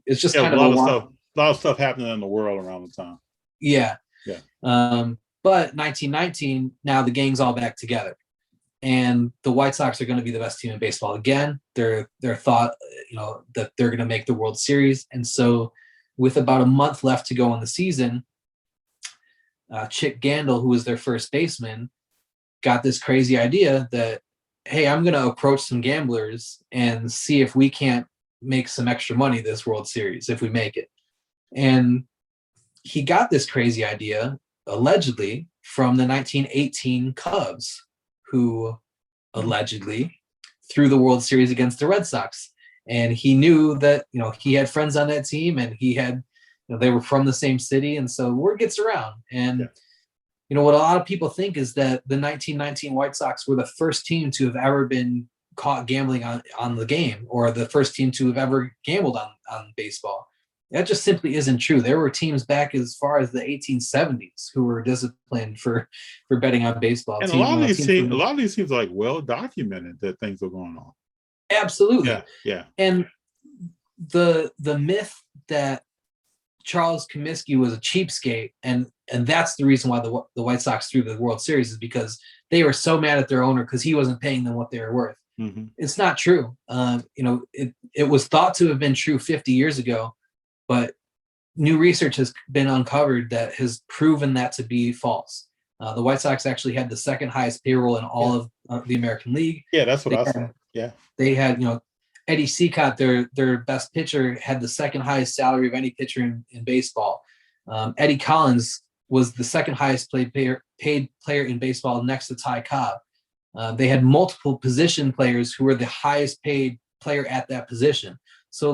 It's just kind of a lot of stuff happening in the world around the time. Yeah. But 1919, now the gang's all back together. And the White Sox are going to be the best team in baseball again. They're thought, that they're going to make the World Series. And so with about a month left to go in the season, Chick Gandil, who was their first baseman, got this crazy idea that, hey, I'm going to approach some gamblers and see if we can't make some extra money this World Series if we make it. And he got this crazy idea, allegedly, from the 1918 Cubs, who allegedly threw the World Series against the Red Sox. And he knew that, he had friends on that team, and he had, they were from the same city. And so word gets around. And, what a lot of people think is that the 1919 White Sox were the first team to have ever been caught gambling on the game, or the first team to have ever gambled on baseball. That just simply isn't true. There were teams back as far as the 1870s who were disciplined for betting on baseball. And a lot of these teams are like well documented that things are going on. Absolutely. Yeah. And the myth that Charles Comiskey was a cheapskate, and that's the reason why the White Sox threw the World Series, is because they were so mad at their owner because he wasn't paying them what they were worth. Mm-hmm. It's not true. It was thought to have been true 50 years ago, but new research has been uncovered that has proven that to be false. The White Sox actually had the second highest payroll in all of the American League. Yeah, that's what I said. Yeah. They had, Eddie Seacott, their best pitcher, had the second highest salary of any pitcher in baseball. Eddie Collins was the second highest paid player in baseball, next to Ty Cobb. They had multiple position players who were the highest paid player at that position. So,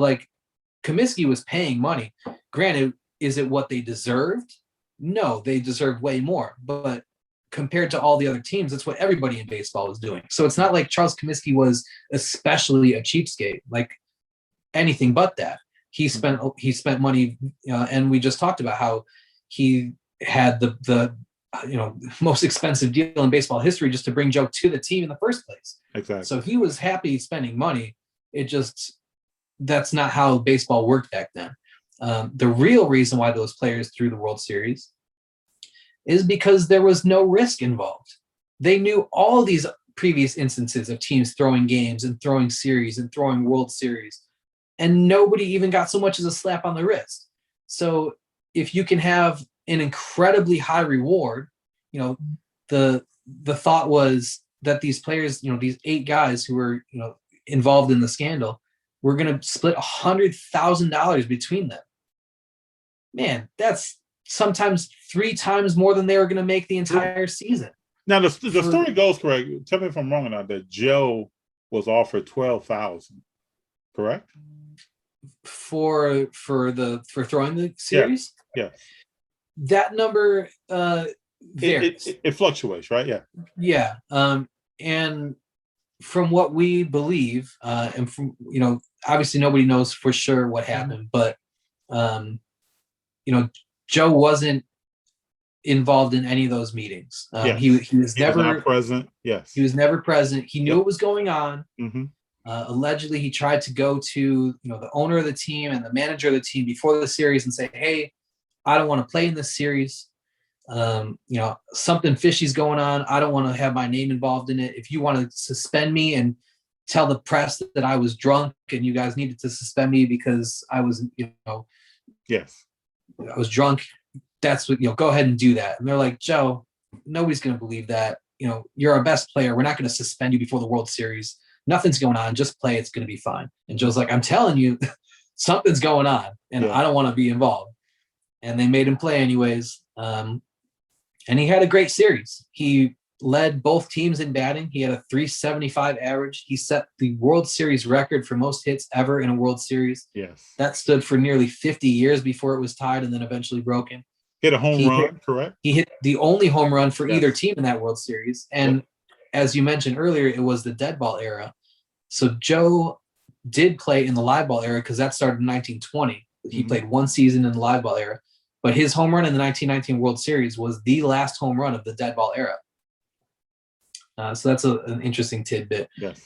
Comiskey was paying money. Granted, is it what they deserved? No, they deserved way more. But compared to all the other teams, that's what everybody in baseball was doing. So it's not like Charles Comiskey was especially a cheapskate, like anything but that. He spent money, and we just talked about how he had the most expensive deal in baseball history just to bring Joe to the team in the first place. Exactly. So he was happy spending money. That's not how baseball worked back then. The real reason why those players threw the World Series is because there was no risk involved. They knew all these previous instances of teams throwing games and throwing series and throwing World Series, and nobody even got so much as a slap on the wrist. So if you can have an incredibly high reward, the thought was that these players, these 8 guys who were, involved in the scandal, were going to split $100,000 between them. Man, that's sometimes 3 times more than they were going to make the entire season. Now the story goes, correct, tell me if I'm wrong or not, that Joe was offered $12,000, correct? For throwing the series? Yeah. That number varies. It fluctuates, right? Yeah. Yeah. And from what we believe, and from, obviously nobody knows for sure what happened, but Joe wasn't involved in any of those meetings. Yes. He was never not present. Yes. He was never present. He knew what was going on. Mm-hmm. Allegedly, he tried to go to the owner of the team and the manager of the team before the series and say, "Hey, I don't want to play in this series. Something fishy's going on. I don't want to have my name involved in it. If you want to suspend me and tell the press that I was drunk and you guys needed to suspend me because I was, yes, I was drunk, that's what, go ahead and do that." And they're like, "Joe, nobody's going to believe that. You're our best player. We're not going to suspend you before the World Series. Nothing's going on. Just play. It's going to be fine." And Joe's like, "I'm telling you, something's going on, and I don't want to be involved." And they made him play anyways. And he had a great series. He led both teams in batting. He had a .375 average. He set the World Series record for most hits ever in a World Series. Yes. That stood for nearly 50 years before it was tied and then eventually broken. Hit a home run, correct? He hit the only home run for either team in that World Series. And as you mentioned earlier, it was the dead ball era. So Joe did play in the live ball era because that started in 1920. He played one season in the live ball era. But his home run in the 1919 World Series was the last home run of the dead ball era. So that's an interesting tidbit. Yes.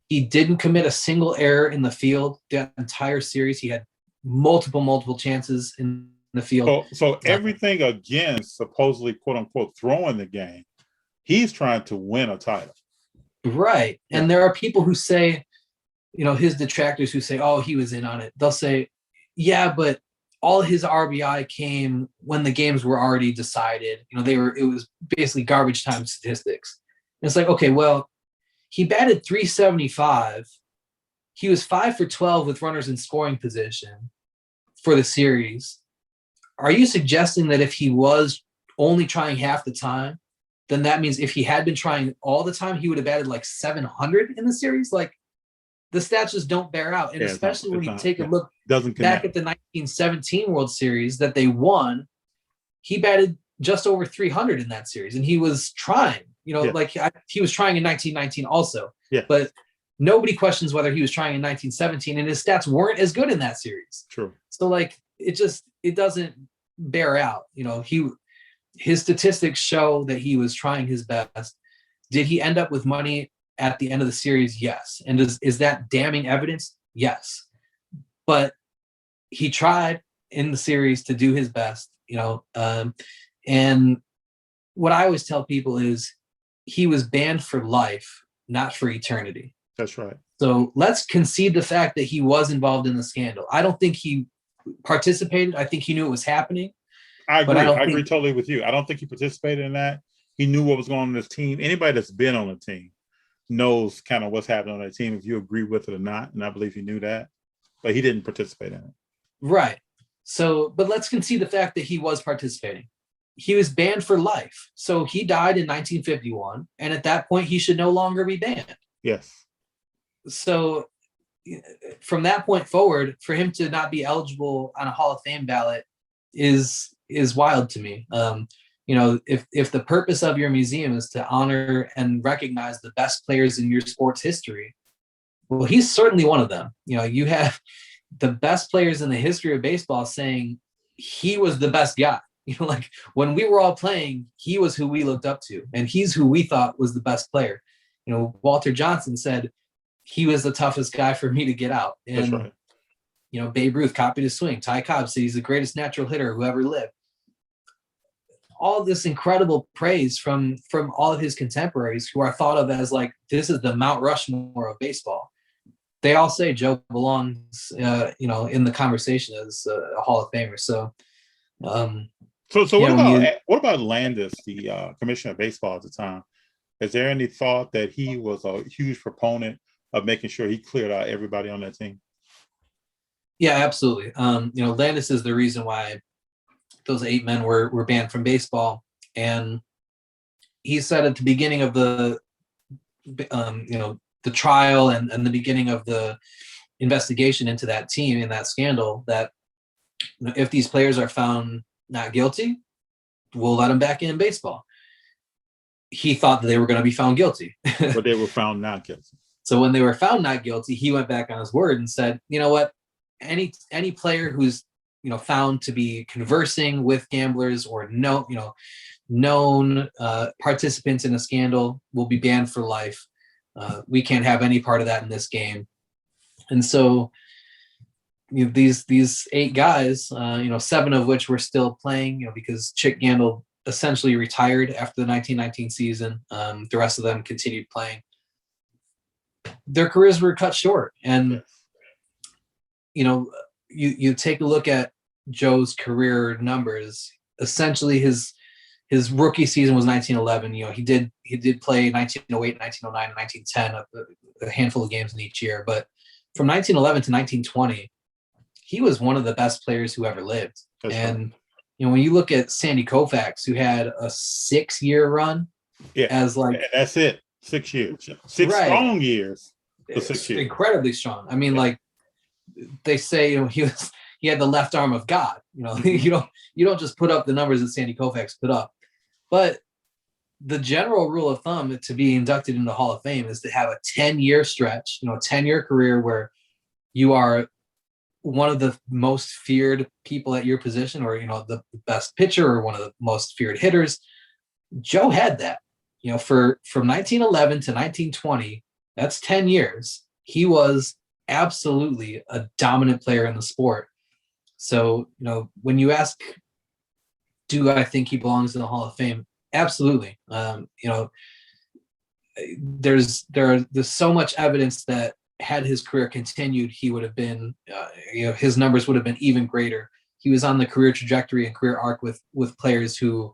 He didn't commit a single error in the field that entire series. He had multiple chances in the field. So everything against supposedly, quote unquote, throwing the game, he's trying to win a title. Right. Yeah. And there are people who say, his detractors who say, "Oh, he was in on it." They'll say, "Yeah, but all his RBI came when the games were already decided. It was basically garbage time statistics. And it's like, okay, well, he batted 375. He was 5 for 12 with runners in scoring position for the series. Are you suggesting that if he was only trying half the time, then that means if he had been trying all the time, he would have batted like 700 in the series? Like, the stats just don't bear out. And especially when you take a look back at the 1917 World Series that they won, he batted just over 300 in that series. And he was trying, he was trying in 1919 also. Yeah. But nobody questions whether he was trying in 1917, and his stats weren't as good in that series. True. So like, it doesn't bear out. His statistics show that he was trying his best. Did he end up with money at the end of the series? Yes. And is that damning evidence? Yes. But he tried in the series to do his best, and what I always tell people is he was banned for life, not for eternity. That's right. So let's concede the fact that he was involved in the scandal. I don't think he participated. I think he knew it was happening. I agree. I agree totally with you. I don't think he participated in that. He knew what was going on in his team. Anybody that's been on a team knows kind of what's happening on that team, if you agree with it or not. And I believe he knew that, but he didn't participate in it. Right. So, but let's concede the fact that he was participating. He was banned for life. So he died in 1951. And at that point, he should no longer be banned. Yes. So from that point forward, for him to not be eligible on a Hall of Fame ballot is wild to me. If the purpose of your museum is to honor and recognize the best players in your sport's history, well, he's certainly one of them. You have the best players in the history of baseball saying he was the best guy. Like when we were all playing, he was who we looked up to, and he's who we thought was the best player. Walter Johnson said he was the toughest guy for me to get out. And, that's right. Babe Ruth copied his swing. Ty Cobb said he's the greatest natural hitter who ever lived. All this incredible praise from all of his contemporaries who are thought of as like, this is the Mount Rushmore of baseball. They all say Joe belongs, in the conversation as a Hall of Famer. So, what about Landis, the commissioner of baseball at the time? Is there any thought that he was a huge proponent of making sure he cleared out everybody on that team? Yeah, absolutely. Landis is the reason why those 8 men were banned from baseball. And he said at the beginning of the trial and the beginning of the investigation into that team and that scandal that if these players are found not guilty, we'll let them back in baseball. He thought that they were going to be found guilty. But they were found not guilty. So when they were found not guilty, he went back on his word and said, you know what, any player who's found to be conversing with gamblers or known participants in a scandal will be banned for life. We can't have any part of that in this game. And so these 8 guys, 7 of which were still playing, because Chick Gandil essentially retired after the 1919 season. The rest of them continued playing. Their careers were cut short. And, you take a look at Joe's career numbers. Essentially, his rookie season was 1911. He did play 1908, 1909, and 1910, a handful of games in each year. But from 1911 to 1920, he was one of the best players who ever lived. That's and right. When you look at Sandy Koufax, who had a 6-year run, that's it, 6 years, 6 right. Strong years. For 6 years, incredibly strong. I mean, like they say, he had the left arm of God. You don't just put up the numbers that Sandy Koufax put up. But the general rule of thumb to be inducted into the Hall of Fame is to have a 10-year stretch, a 10-year career where you are one of the most feared people at your position, or the best pitcher, or one of the most feared hitters. Joe had that. From 1911 to 1920, that's 10 years. He was absolutely a dominant player in the sport. So, when you ask, do I think he belongs in the Hall of Fame? Absolutely. There's so much evidence that had his career continued, he would have been, his numbers would have been even greater. he was on the career trajectory and career arc with players who,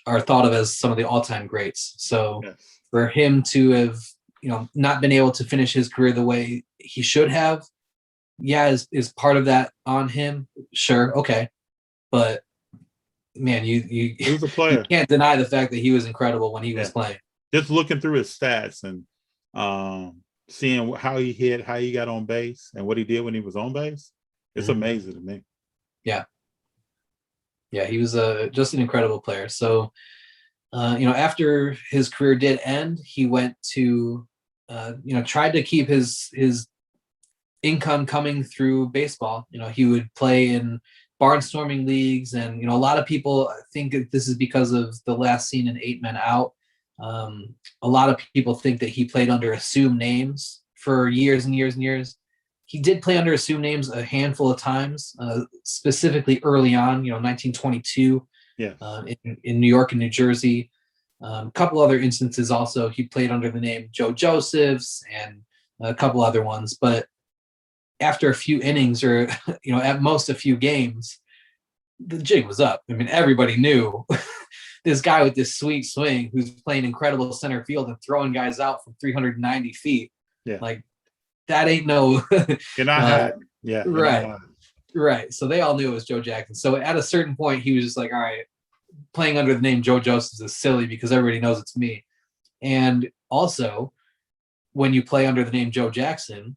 are thought of as some of the all-time greats. So Yes. for him to have, not been able to finish his career the way he should have, is part of that on him. Sure. Okay. But man, He was a you player. can't deny the fact that he was incredible when he was playing. Just looking through his stats and seeing how he hit, how he got on base, and what he did when he was on base, it's amazing to me. Yeah, he was just an incredible player. So, after his career did end, he went to, tried to keep his income coming through baseball. He would play in barnstorming leagues, and a lot of people think that this is because of the last scene in 8 Men Out. A lot of people think that he played under assumed names for years and years and years. He did play under assumed names a handful of times, specifically early on, 1922, in New York and New Jersey. A couple other instances also, he played under the name Joe Josephs and a couple other ones. But after a few innings, or, at most a few games, the jig was up. I mean, everybody knew this guy with this sweet swing who's playing incredible center field and throwing guys out from 390 feet. Yeah. Like, that ain't no. You're not hiding. Yeah. Right. So they all knew it was Joe Jackson. So at a certain point, he was just like, all right, playing under the name Joe Josephs is silly because everybody knows it's me. And also, when you play under the name Joe Jackson,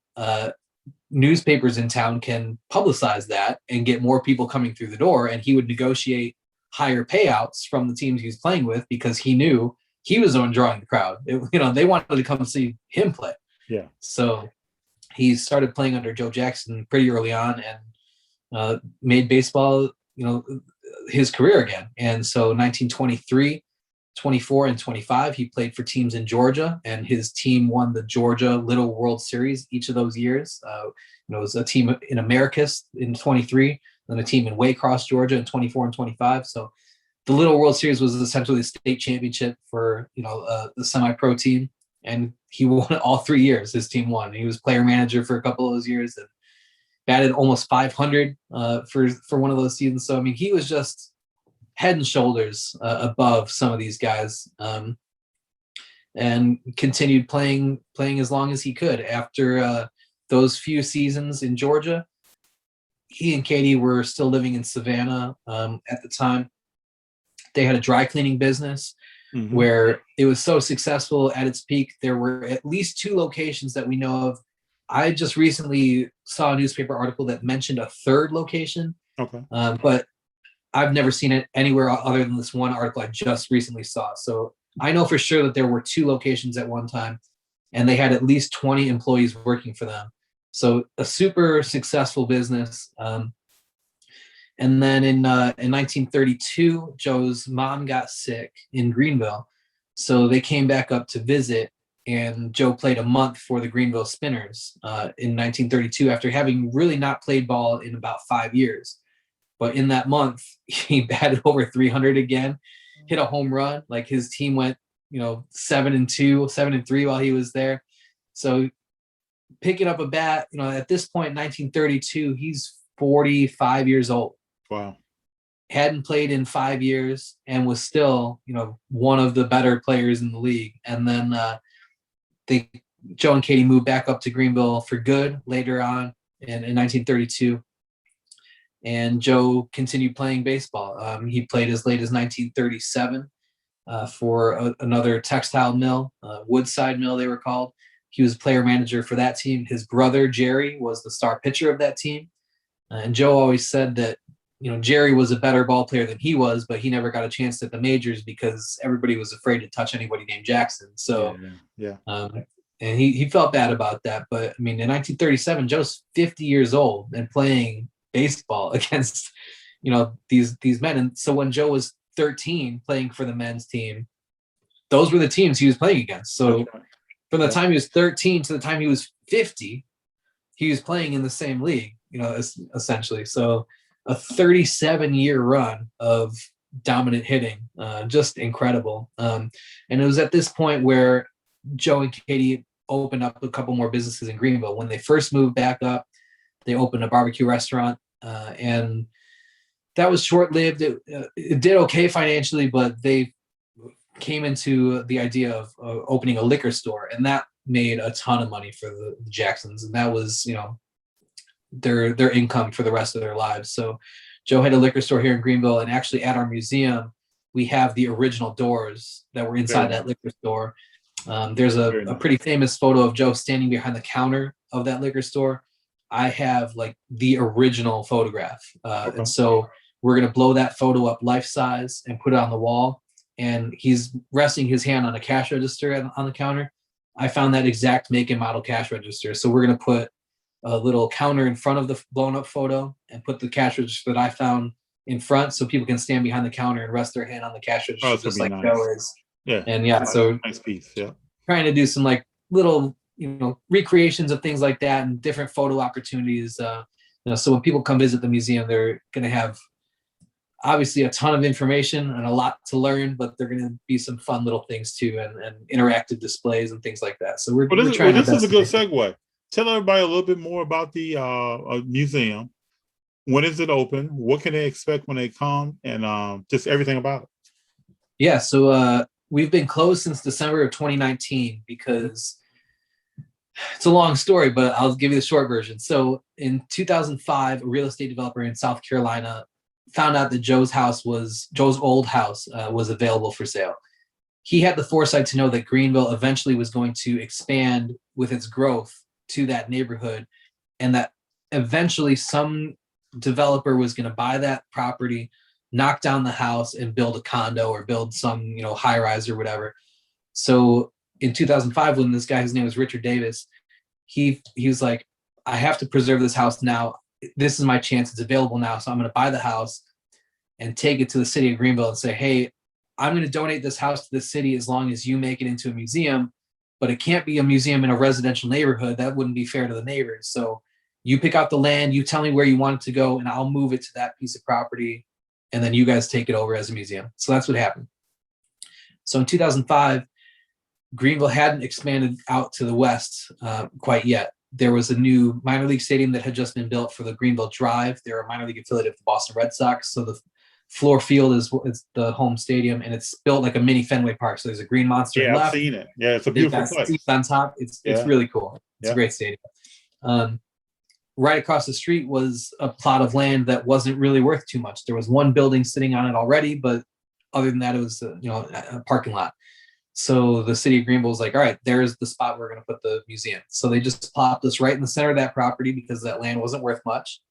newspapers in town can publicize that and get more people coming through the door. And he would negotiate higher payouts from the teams he was playing with because he knew he was the one drawing the crowd. They wanted to come see him play. Yeah. So he started playing under Joe Jackson pretty early on and made baseball, his career again. And so 1923, 24, and 25, he played for teams in Georgia, and his team won the Georgia Little World Series each of those years. It was a team in Americus in 23, then a team in Waycross, Georgia in 24 and 25. So the Little World Series was essentially the state championship for, the semi-pro team. And he won it all 3 years. His team won. He was player manager for a couple of those years and batted almost 500 for one of those seasons. So, I mean, he was just head and shoulders above some of these guys, and continued playing as long as he could. After those few seasons in Georgia, he and Katie were still living in Savannah at the time. They had a dry cleaning business. Where it was so successful at its peak. There were at least 2 locations that we know of. I just recently saw a newspaper article that mentioned a 3rd location. Okay. But I've never seen it anywhere other than this one article I just recently saw. So I know for sure that there were 2 locations at one time, and they had at least 20 employees working for them. So a super successful business. And then in 1932, Joe's mom got sick in Greenville. So they came back up to visit, and Joe played a month for the Greenville Spinners in 1932 after having really not played ball in about 5 years. But in that month, he batted over 300 again, hit a home run. Like, his team went, 7-2, 7-3 while he was there. So picking up a bat, at this point, 1932, he's 45 years old. Wow. Hadn't played in 5 years and was still, one of the better players in the league. And then Joe and Katie moved back up to Greenville for good later on in 1932. And Joe continued playing baseball. He played as late as 1937 for another textile mill, Woodside Mill they were called. He was player manager for that team. His brother, Jerry, was the star pitcher of that team. And Joe always said that, Jerry was a better ball player than he was, but he never got a chance at the majors because everybody was afraid to touch anybody named Jackson. So, and he felt bad about that. But I mean, in 1937, Joe's 50 years old and playing baseball against, these men. And so when Joe was 13 playing for the men's team, those were the teams he was playing against. So from the time he was 13 to the time he was 50, he was playing in the same league, essentially. So a 37-year run of dominant hitting, just incredible. And it was at this point where Joe and Katie opened up a couple more businesses in Greenville. When they first moved back up, they opened a barbecue restaurant and that was short-lived. It did okay financially, but they came into the idea of opening a liquor store, and that made a ton of money for the Jacksons, and that was, their income for the rest of their lives. So Joe had a liquor store here in Greenville, and actually at our museum, we have the original doors that were inside that liquor store. There's a pretty famous photo of Joe standing behind the counter of that liquor store. I have like the original photograph. And so we're going to blow that photo up life size and put it on the wall. And he's resting his hand on a cash register on the counter. I found that exact make and model cash register. So we're going to put a little counter in front of the blown up photo and put the cash register that I found in front, so people can stand behind the counter and rest their hand on the cash register, just like Joe is. Yeah. And yeah, so nice piece. Yeah. Trying to do some like little, recreations of things like that and different photo opportunities. So when people come visit the museum, they're going to have obviously a ton of information and a lot to learn, but they're going to be some fun little things too, and interactive displays and things like that. So we're trying. This is a good segue. Tell everybody a little bit more about the museum. When is it open? What can they expect when they come? And just everything about it. Yeah, so we've been closed since December of 2019 because it's a long story, but I'll give you the short version. So in 2005, a real estate developer in South Carolina found out that Joe's old house was available for sale. He had the foresight to know that Greenville eventually was going to expand with its growth to that neighborhood, and that eventually some developer was going to buy that property, knock down the house, and build a condo or build some, high rise or whatever. So in 2005, when this guy, his name was Richard Davis, he was like, I have to preserve this house now. This is my chance. It's available now. So I'm going to buy the house and take it to the city of Greenville and say, hey, I'm going to donate this house to the city as long as you make it into a museum, but it can't be a museum in a residential neighborhood. That wouldn't be fair to the neighbors. So you pick out the land, you tell me where you want it to go, and I'll move it to that piece of property, and then you guys take it over as a museum. So that's what happened. So in 2005, Greenville hadn't expanded out to the west quite yet. There was a new minor league stadium that had just been built for the Greenville Drive. They're a minor league affiliate of the Boston Red Sox. So the floor field is the home stadium, and it's built like a mini Fenway Park. So there's a green monster. Yeah, left. I've seen it. Yeah, it's a beautiful place. On top, it's really cool. It's a great stadium. Right across the street was a plot of land that wasn't really worth too much. There was one building sitting on it already, but other than that, it was a parking lot. So the city of Greenville was like, all right, there's the spot we're going to put the museum. So they just plopped us right in the center of that property because that land wasn't worth much.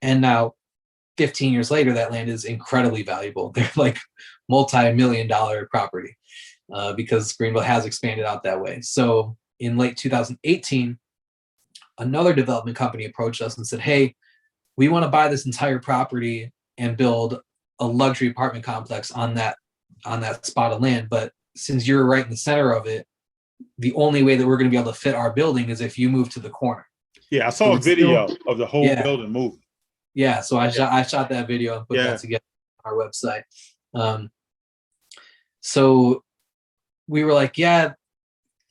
And now 15 years later, that land is incredibly valuable. They're like multi-million-dollar property because Greenville has expanded out that way. So in late 2018, another development company approached us and said, hey, we want to buy this entire property and build a luxury apartment complex on that spot of land. But since you're right in the center of it, the only way that we're going to be able to fit our building is if you move to the corner. Yeah, I saw a video of the whole building moving. Yeah, so I shot that video and put that together on our website. So we were like, yeah,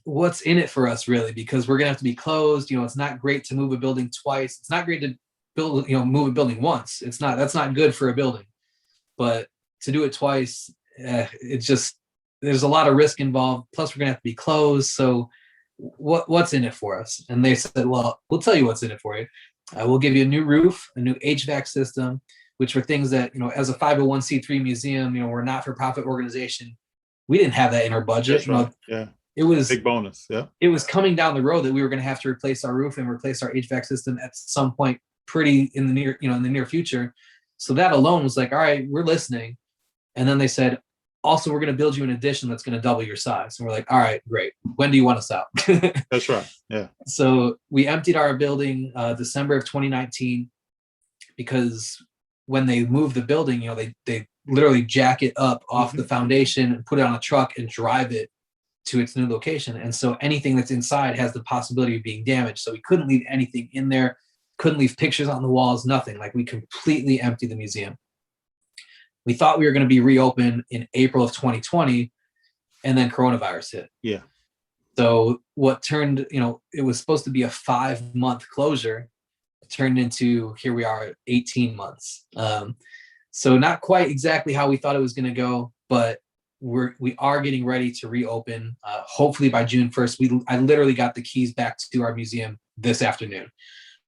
what's in it for us really? Because we're gonna have to be closed. It's not great to move a building twice. It's not great to move a building once. That's not good for a building. But to do it twice, there's a lot of risk involved. Plus we're gonna have to be closed. So what's in it for us? And they said, well, we'll tell you what's in it for you. We'll give you a new roof, a new HVAC system, which were things that, as a 501c3 museum, we're a not-for-profit organization. We didn't have that in our budget. That's right. Yeah. It was big bonus. Yeah. It was coming down the road that we were going to have to replace our roof and replace our HVAC system at some point pretty in the near future. So that alone was like, all right, we're listening. And then they said, also, we're going to build you an addition that's going to double your size. And we're like, all right, great. When do you want us out? That's right. Yeah. So we emptied our building December of 2019 because when they moved the building, they literally jack it up off the foundation and put it on a truck and drive it to its new location. And so anything that's inside has the possibility of being damaged. So we couldn't leave anything in there, couldn't leave pictures on the walls, nothing. Like we completely emptied the museum. We thought we were going to be reopened in April of 2020, and then coronavirus hit. Yeah. So what turned, it was supposed to be a 5-month closure, turned into, here we are, 18 months. So not quite exactly how we thought it was going to go, but we are getting ready to reopen. Hopefully by June 1st. I literally got the keys back to our museum this afternoon.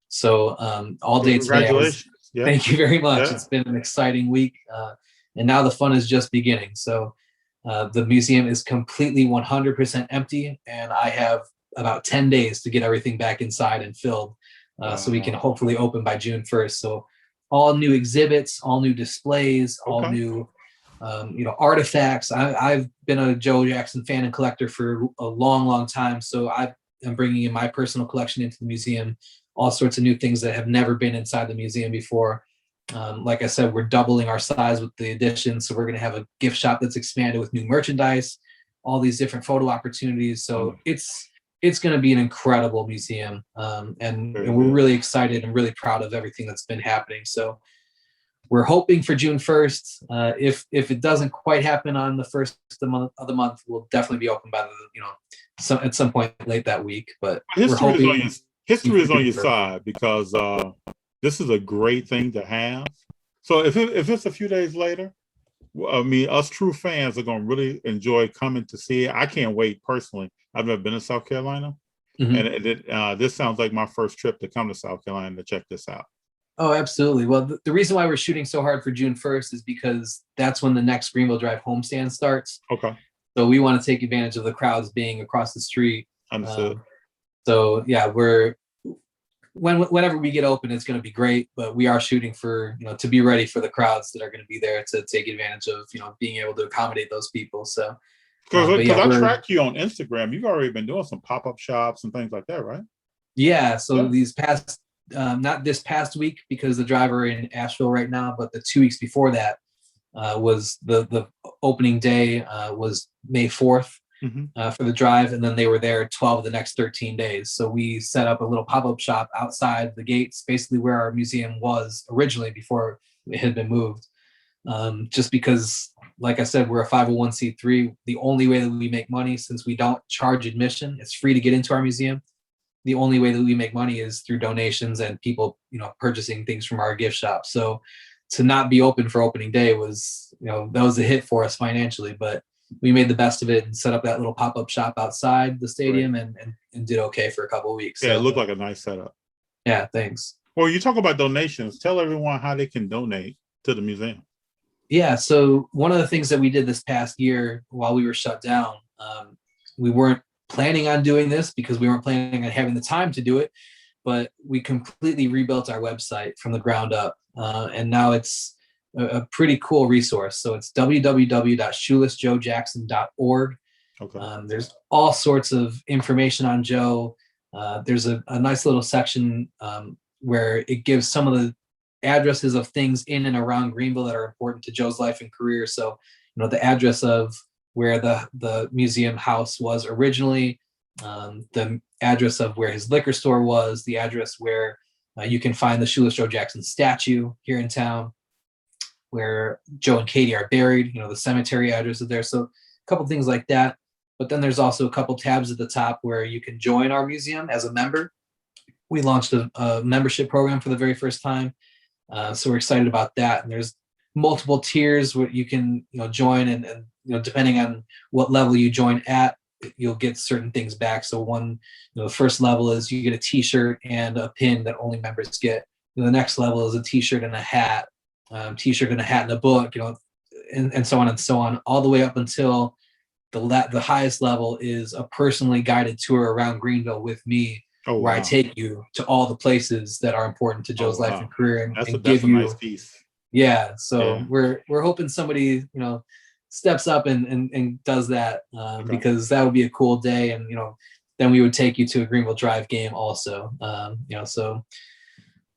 So all day today. Congratulations. Thank you very much. Yeah. It's been an exciting week. And now the fun is just beginning. So the museum is completely 100% empty, and I have about 10 days to get everything back inside and filled, so we can hopefully open by June 1st. So all new exhibits, all new displays, all new artifacts. I've been a Joe Jackson fan and collector for a long time, so I am bringing in my personal collection into the museum, all sorts of new things that have never been inside the museum before. Like I said, we're doubling our size with the addition, so we're going to have a gift shop that's expanded with new merchandise, all these different photo opportunities. So it's going to be an incredible museum, and we're really excited and really proud of everything that's been happening. So we're hoping for June 1st. If it doesn't quite happen on the first of the month, we'll definitely be open by at some point late that week. But history is on your side, because this is a great thing to have. So if it's a few days later, I mean, us true fans are going to really enjoy coming to see it. I can't wait personally. I've never been to South Carolina, and this sounds like my first trip to come to South Carolina to check this out. Oh, absolutely. Well, the reason why we're shooting so hard for June 1st is because that's when the next Greenville Drive homestand starts. Okay. So we want to take advantage of the crowds being across the street. Understood. So yeah, whenever we get open, it's going to be great, but we are shooting for, to be ready for the crowds that are going to be there to take advantage of, being able to accommodate those people. So, because I track you on Instagram, you've already been doing some pop-up shops and things like that, right? Yeah. So these past, not this past week, because the driver in Asheville right now, but the 2 weeks before that was the opening day was May 4th. For the drive, and then they were there 12 of the next 13 days. So we set up a little pop-up shop outside the gates, basically where our museum was originally before it had been moved. Just because, like I said, we're a 501c3. The only way that we make money, since we don't charge admission, it's free to get into our museum. The only way that we make money is through donations and people, purchasing things from our gift shop. So to not be open for opening day was, that was a hit for us financially, but we made the best of it and set up that little pop-up shop outside the stadium and did okay for a couple of weeks. Yeah, so, it looked like a nice setup. Yeah, thanks. Well, you talk about donations. Tell everyone how they can donate to the museum. Yeah, so one of the things that we did this past year while we were shut down, we weren't planning on doing this because we weren't planning on having the time to do it, but we completely rebuilt our website from the ground up. And now it's a pretty cool resource. So it's www.shoelessjoejackson.org. Okay. There's all sorts of information on Joe. There's a nice little section where it gives some of the addresses of things in and around Greenville that are important to Joe's life and career. So, the address of where the museum house was originally, the address of where his liquor store was, the address where you can find the Shoeless Joe Jackson statue here in town, where Joe and Katie are buried, the cemetery address is there. So a couple things like that. But then there's also a couple tabs at the top where you can join our museum as a member. We launched a membership program for the very first time. So we're excited about that. And there's multiple tiers where you can, join and depending on what level you join at, you'll get certain things back. So one, the first level is you get a t-shirt and a pin that only members get. The next level is a t-shirt and a hat. T-shirt and a hat and a book, and so on, all the way up until the highest level is a personally guided tour around Greenville with me, where I take you to all the places that are important to Joe's life and career, and give you a nice piece. Yeah, so we're hoping somebody steps up and does that, because that would be a cool day, and then we would take you to a Greenville Drive game also, so.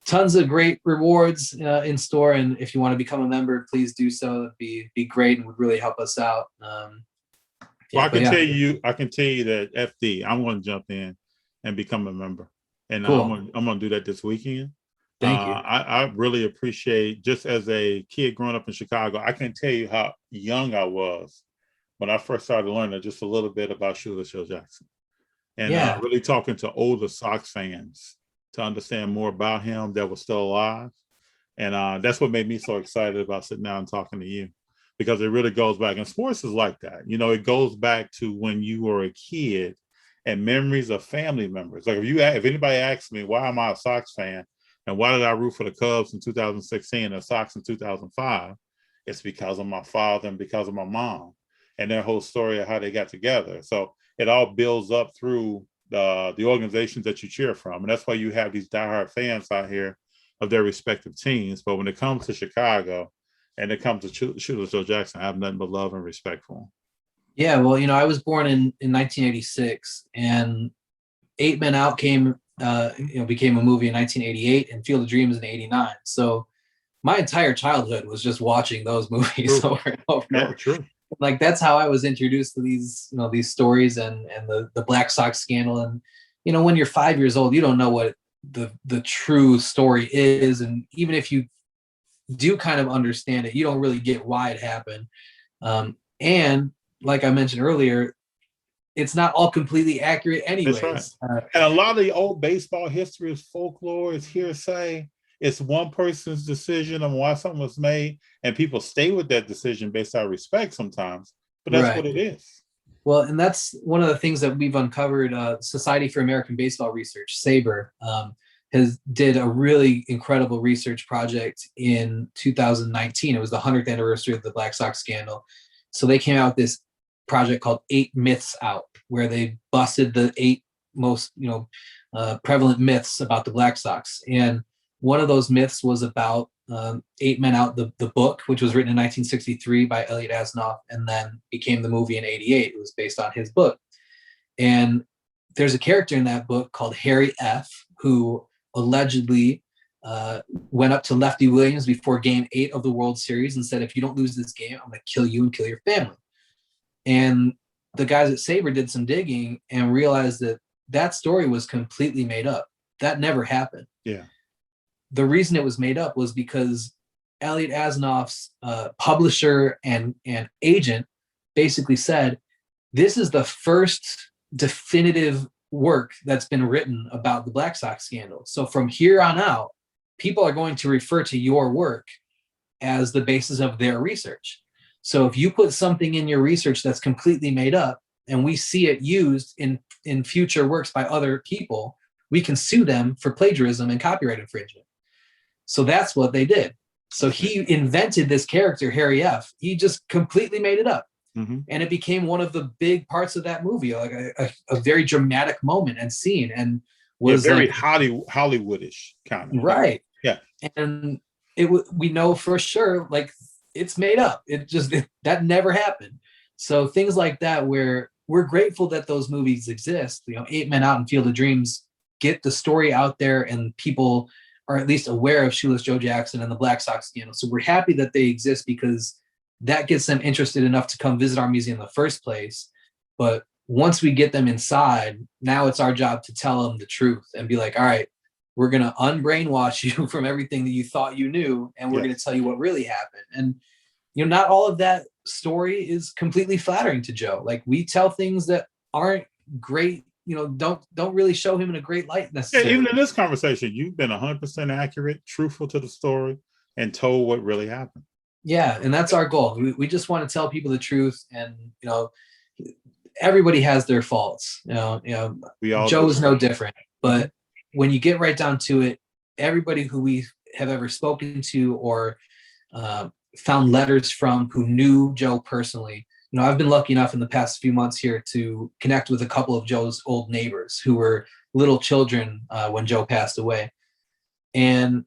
Tons of great rewards in store, and if you want to become a member, please do so. It'd be great and would really help us out. Well, I can tell you that FD, I'm going to jump in and become a member, and cool. I'm going to do that this weekend. Thank you. I really appreciate, just as a kid growing up in Chicago, I can tell you how young I was when I first started learning just a little bit about Shoeless Joe Jackson, and really talking to older Sox fans. to understand more about him that was still alive. And that's what made me so excited about sitting down and talking to you, because it really goes back. And sports is like that. You know, it goes back to when you were a kid and memories of family members. Like if anybody asks me, why am I a Sox fan? And why did I root for the Cubs in 2016 and the Sox in 2005? It's because of my father and because of my mom and their whole story of how they got together. So it all builds up through the organizations that you cheer from. And that's why you have these diehard fans out here of their respective teams. But when it comes to Chicago and it comes to Shoeless Joe Jackson, I have nothing but love and respect for him. Yeah, well, I was born in 1986, and Eight Men Out became a movie in 1988, and Field of Dreams in '89. So my entire childhood was just watching those movies over and over and over. True. Like, that's how I was introduced to these stories and the Black Sox scandal. And when you're 5 years old, you don't know what the true story is, and even if you do kind of understand it, you don't really get why it happened. And like I mentioned earlier, it's not all completely accurate anyways. That's right. And a lot of the old baseball history is folklore, it's hearsay. It's one person's decision on why something was made, and people stay with that decision based on respect sometimes, but that's what it is. Well, and that's one of the things that we've uncovered. Society for American Baseball Research, SABR, did a really incredible research project in 2019. It was the 100th anniversary of the Black Sox scandal. So they came out with this project called 8 Myths Out, where they busted the 8 most prevalent myths about the Black Sox. And one of those myths was about 8 Men Out, the book, which was written in 1963 by Elliot Asnoff and then became the movie in '88. It was based on his book. And there's a character in that book called Harry F., who allegedly went up to Lefty Williams before Game 8 of the World Series and said, if you don't lose this game, I'm going to kill you and kill your family. And the guys at SABR did some digging and realized that that story was completely made up. That never happened. Yeah. The reason it was made up was because Elliot Asnoff's publisher and agent basically said, this is the first definitive work that's been written about the Black Sox scandal. So from here on out, people are going to refer to your work as the basis of their research. So if you put something in your research that's completely made up and we see it used in future works by other people, we can sue them for plagiarism and copyright infringement. So that's what they did. So he invented this character, Harry F. He just completely made it up. Mm-hmm. And it became one of the big parts of that movie, like a very dramatic moment and scene, and was very like, Hollywoodish kind of. Right. Yeah. And we know for sure, like, it's made up. That never happened. So things like that, where we're grateful that those movies exist. 8 Men Out and Field of Dreams get the story out there, and people are at least aware of Shoeless Joe Jackson and the Black Sox scandal. So we're happy that they exist, because that gets them interested enough to come visit our museum in the first place. But once we get them inside, now it's our job to tell them the truth and be like, all right, we're going to unbrainwash you from everything that you thought you knew, and we're going to tell you what really happened. And, not all of that story is completely flattering to Joe. Like, we tell things that aren't great, don't really show him in a great light necessarily. Yeah, even in this conversation, you've been 100% accurate, truthful to the story, and told what really happened. Yeah, and that's our goal. We just want to tell people the truth, and everybody has their faults. Joe is no different. But when you get right down to it, everybody who we have ever spoken to or found letters from who knew Joe personally, I've been lucky enough in the past few months here to connect with a couple of Joe's old neighbors who were little children when Joe passed away, and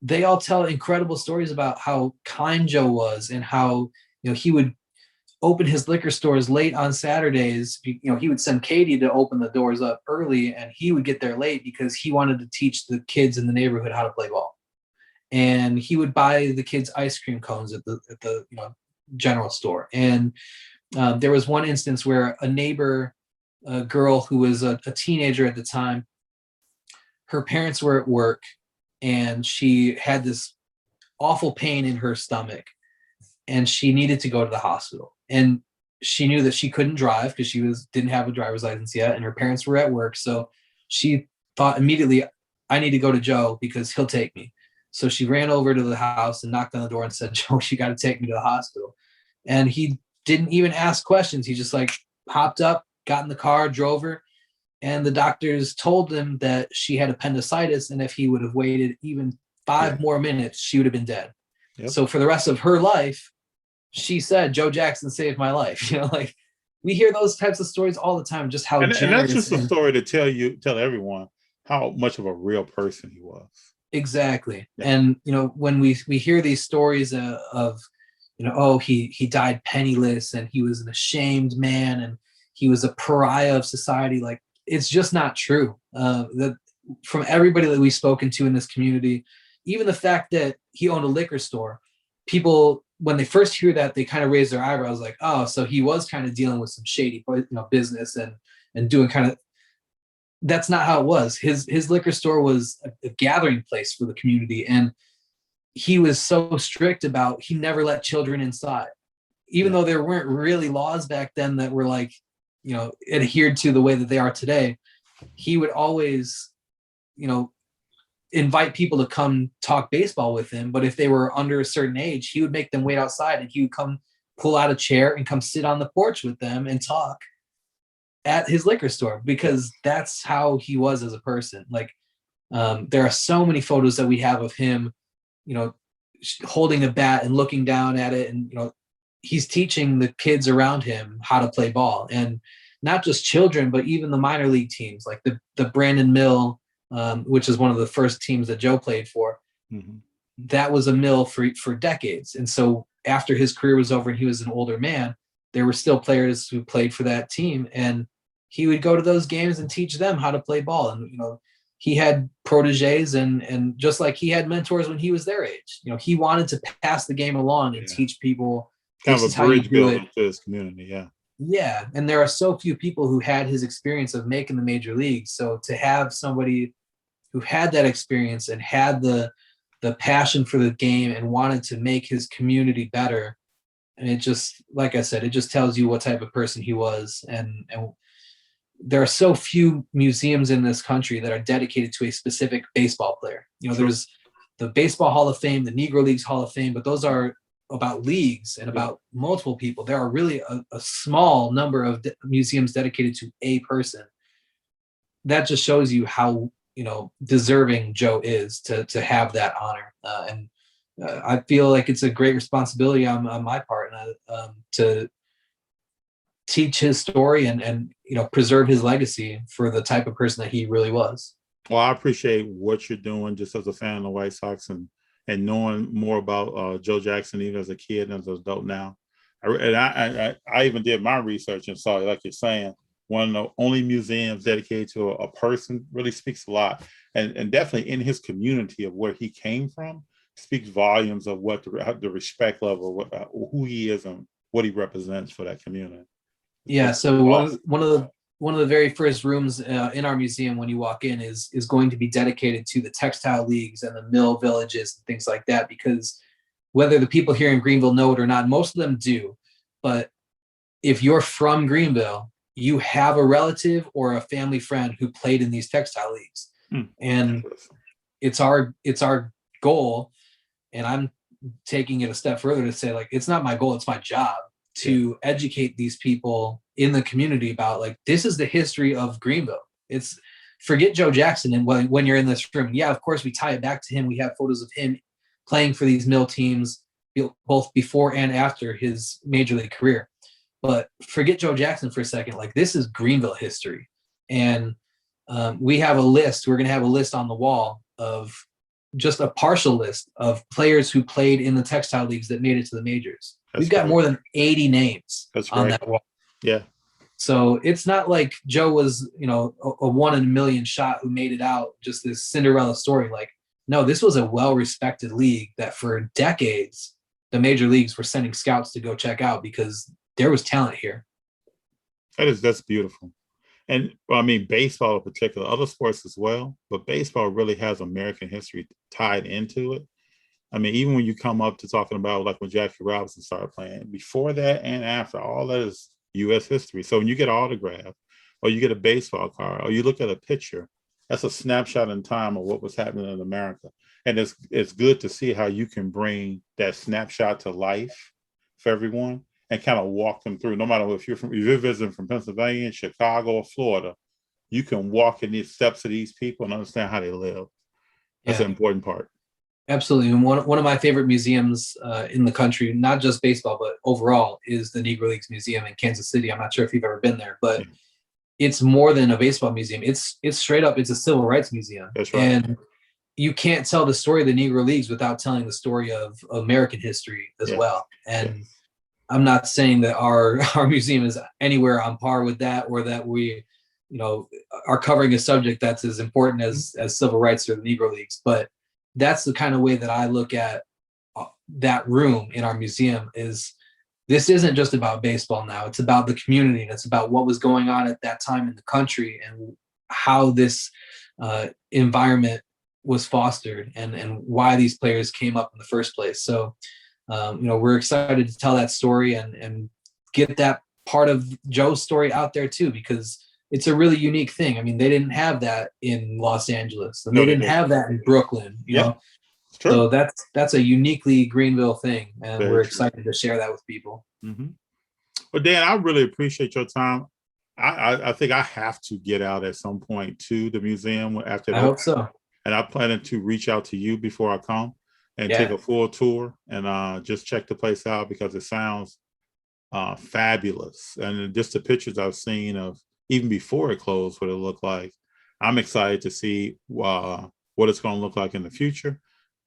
they all tell incredible stories about how kind Joe was, and how, he would open his liquor stores late on Saturdays. He would send Katie to open the doors up early, and he would get there late because he wanted to teach the kids in the neighborhood how to play ball. And he would buy the kids ice cream cones at the general store. And there was one instance where a neighbor, a girl who was a teenager at the time, her parents were at work, and she had this awful pain in her stomach, and she needed to go to the hospital. And she knew that she couldn't drive because she didn't have a driver's license yet, and her parents were at work. So she thought immediately, I need to go to Joe because he'll take me. So she ran over to the house and knocked on the door and said, Joe, you got to take me to the hospital. And he didn't even ask questions. He just like hopped up, got in the car, drove her. And the doctors told him that she had appendicitis. And if he would have waited even 5 more minutes, she would have been dead. Yep. So for the rest of her life, she said, Joe Jackson saved my life. You know, like we hear those types of stories all the time, just how and that's just a story to tell everyone how much of a real person he was. Exactly. Yeah. And, you know, when we hear these stories of, you know, oh, he died penniless and he was an ashamed man and he was a pariah of society, like it's just not true. That from everybody that we've spoken to in this community, even the fact that he owned a liquor store, people, when they first hear that, they kind of raise their eyebrows like, oh, so he was kind of dealing with some shady, you know, business and doing kind of, that's not how it was. His liquor store was a gathering place for the community. And he was so strict about, he never let children inside, even though there weren't really laws back then that were like, you know, adhered to the way that they are today. He would always, you know, invite people to come talk baseball with him. But if they were under a certain age, he would make them wait outside and he would come pull out a chair and come sit on the porch with them and talk at his liquor store, because that's how he was as a person. Like there are so many photos that we have of him, you know, holding a bat and looking down at it. And, you know, he's teaching the kids around him how to play ball, and not just children, but even the minor league teams, like the Brandon Mill, which is one of the first teams that Joe played for. Mm-hmm. That was a mill for decades. And so after his career was over and he was an older man, there were still players who played for that team, and he would go to those games and teach them how to play ball. And, you know, he had proteges and just like he had mentors when he was their age, you know, he wanted to pass the game along and teach people. Kind of a bridge building to his community. Yeah. Yeah. And there are so few people who had his experience of making the major leagues. So to have somebody who had that experience and had the passion for the game and wanted to make his community better. And it just, like I said, it just tells you what type of person he was. And there are so few museums in this country that are dedicated to a specific baseball player. You know, there's the Baseball Hall of Fame, the Negro Leagues Hall of Fame, but those are about leagues and about multiple people. There are really a small number of museums dedicated to a person. That just shows you how, you know, deserving Joe is to have that honor. I feel like it's a great responsibility on my part to teach his story and you know, preserve his legacy for the type of person that he really was. Well, I appreciate what you're doing just as a fan of the White Sox and knowing more about Joe Jackson, even as a kid and as an adult now. I even did my research and saw, like you're saying, one of the only museums dedicated to a person really speaks a lot. And definitely in his community of where he came from, speaks volumes of what the respect level, who he is and what he represents for that community. Yeah. So one of the very first rooms in our museum when you walk in is going to be dedicated to the textile leagues and the mill villages and things like that, because whether the people here in Greenville know it or not, most of them do. But if you're from Greenville, you have a relative or a family friend who played in these textile leagues. And it's our goal. And I'm taking it a step further to say, like, it's not my goal, it's my job to educate these people in the community about, like, this is the history of Greenville. It's forget Joe Jackson. And when you're in this room, yeah, of course we tie it back to him. We have photos of him playing for these mill teams, both before and after his major league career. But forget Joe Jackson for a second. Like, this is Greenville history. And we have a list. We're going to have a list on the wall of just a partial list of players who played in the textile leagues that made it to the majors. We've got more than 80 names on that wall. Yeah. So it's not like Joe was, you know, a 1 in a million shot who made it out, just this Cinderella story. Like, no, this was a well-respected league that for decades, the major leagues were sending scouts to go check out because there was talent here. That's beautiful. And I mean, baseball in particular, other sports as well, but baseball really has American history tied into it. I mean, even when you come up to talking about like when Jackie Robinson started playing, before that and after, all that is U.S. history. So when you get an autograph or you get a baseball card or you look at a picture, That's a snapshot in time of what was happening in America. And it's good to see how you can bring that snapshot to life for everyone and kind of walk them through. No matter if you're visiting from Pennsylvania, Chicago, or Florida, you can walk in the steps of these people and understand how they live. That's an important part. Absolutely. And one of my favorite museums in the country, not just baseball, but overall, is the Negro Leagues Museum in Kansas City. I'm not sure if you've ever been there, but it's more than a baseball museum. It's straight up, it's a civil rights museum. That's right. And you can't tell the story of the Negro Leagues without telling the story of American history as well. And I'm not saying that our museum is anywhere on par with that, or that we, are covering a subject that's as important as civil rights or the Negro Leagues. But that's the kind of way that I look at that room in our museum. Is this isn't just about baseball now. It's about the community, and it's about what was going on at that time in the country, and how this environment was fostered, and why these players came up in the first place. So, we're excited to tell that story and get that part of Joe's story out there too, because it's a really unique thing. I mean, they didn't have that in Los Angeles, and they didn't have that in Brooklyn, you know? It's true. So that's a uniquely Greenville thing. And Very we're true. excited to share that with people. Mm-hmm. Well, Dan, I really appreciate your time. I think I have to get out at some point to the museum after that. I hope so. And I'm planning to reach out to you before I come and take a full tour and just check the place out, because it sounds fabulous. And just the pictures I've seen of even before it closed, what it looked like. I'm excited to see what it's going to look like in the future.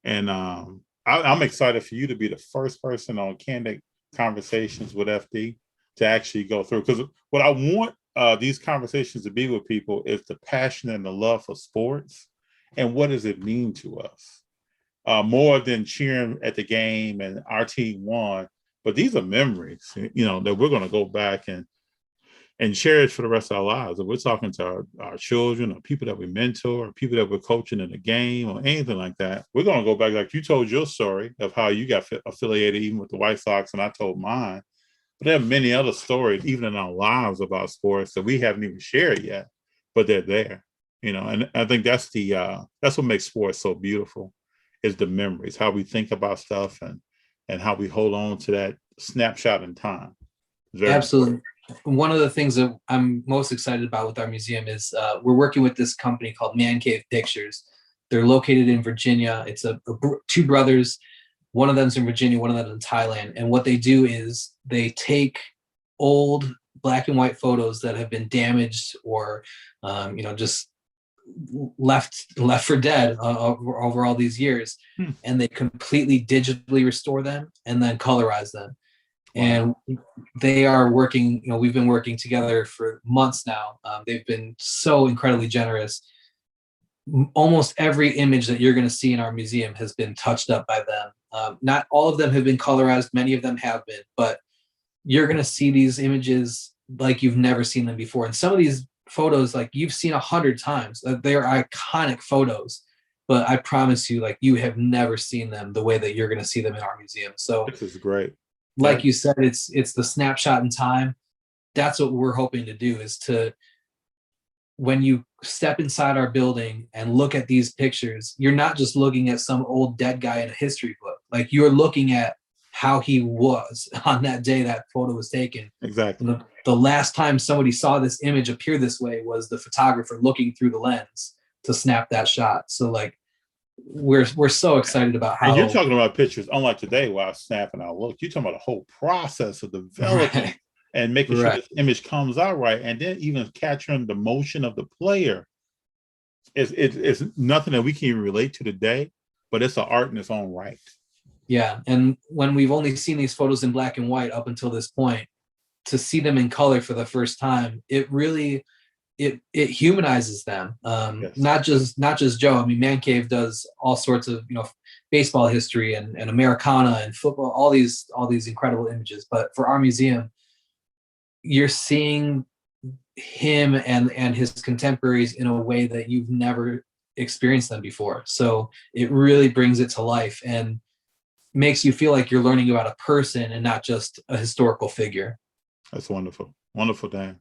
And I'm excited for you to be the first person on Candid Conversations with FD to actually go through. Because what I want these conversations to be with people is the passion and the love for sports. And what does it mean to us? More than cheering at the game and our team won, but these are memories, that we're going to go back and cherish for the rest of our lives. If we're talking to our children, or people that we mentor, or people that we're coaching in the game, or anything like that, we're going to go back, like you told your story of how you got affiliated even with the White Sox, and I told mine. But there are many other stories, even in our lives, about sports that we haven't even shared yet, but they're there. And I think that's what makes sports so beautiful, is the memories, how we think about stuff, and how we hold on to that snapshot in time. Absolutely. Important. One of the things that I'm most excited about with our museum is we're working with this company called Man Cave Pictures. They're located in Virginia. It's two brothers. One of them's in Virginia, one of them's in Thailand. And what they do is they take old black and white photos that have been damaged or, just left for dead over all these years, and they completely digitally restore them and then colorize them. And they are working, we've been working together for months now. They've been so incredibly generous. Almost every image that you're going to see in our museum has been touched up by them. Not all of them have been colorized. Many of them have been, but you're going to see these images like you've never seen them before. And some of these photos, like you've seen 100 times. They're iconic photos, but I promise you, like, you have never seen them the way that you're going to see them in our museum. So this is great. Like you said, it's the snapshot in time. That's what we're hoping to do, is to, when you step inside our building and look at these pictures, you're not just looking at some old dead guy in a history book. Like, you're looking at how he was on that day that photo was taken. Exactly. The last time somebody saw this image appear this way was the photographer looking through the lens to snap that shot. So, like, we're so excited about how. And you're talking about pictures, unlike today, where I snap and I look. You're talking about the whole process of developing and making sure this image comes out right, and then even capturing the motion of the player. It's nothing that we can even relate to today, but it's an art in its own right. Yeah, and when we've only seen these photos in black and white up until this point, to see them in color for the first time, it really it humanizes them. Not just Joe. I mean, Man Cave does all sorts of baseball history and Americana and football, all these incredible images. But for our museum, you're seeing him and his contemporaries in a way that you've never experienced them before. So it really brings it to life and makes you feel like you're learning about a person and not just a historical figure. That's wonderful. Wonderful, Dan.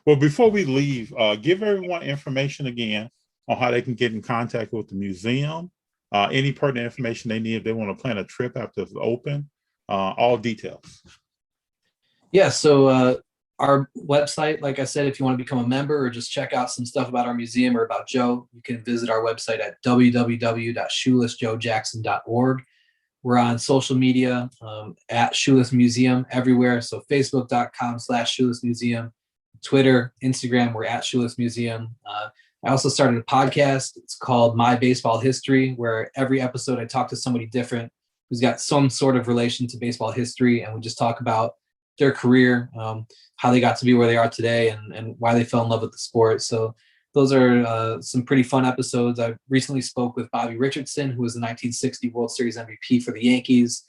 Well, before we leave, give everyone information again on how they can get in contact with the museum, any pertinent information they need if they want to plan a trip after it's open, all details. Yeah, so our website, like I said, if you want to become a member or just check out some stuff about our museum or about Joe, you can visit our website at www.shoelessjoejackson.org. We're on social media at Shoeless Museum everywhere. So facebook.com/Shoeless Museum, Twitter, Instagram, we're at Shoeless Museum. I also started a podcast. It's called My Baseball History, where every episode I talk to somebody different who's got some sort of relation to baseball history. And we just talk about their career, how they got to be where they are today, and why they fell in love with the sport. So those are some pretty fun episodes. I recently spoke with Bobby Richardson, who was the 1960 World Series MVP for the Yankees,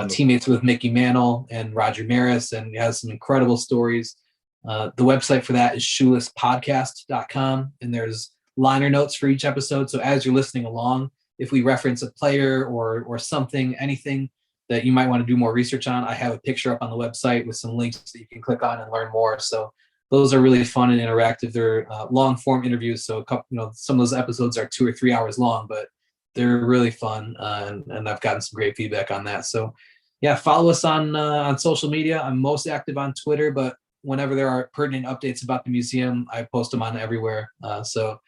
teammates with Mickey Mantle and Roger Maris, and he has some incredible stories. The website for that is shoelesspodcast.com, and there's liner notes for each episode. So as you're listening along, if we reference a player or something, anything that you might want to do more research on, I have a picture up on the website with some links that you can click on and learn more. So those are really fun and interactive. They're long form interviews. So some of those episodes are 2 or 3 hours long, but they're really fun. And I've gotten some great feedback on that. So yeah, follow us on social media. I'm most active on Twitter, but whenever there are pertinent updates about the museum, I post them on everywhere. So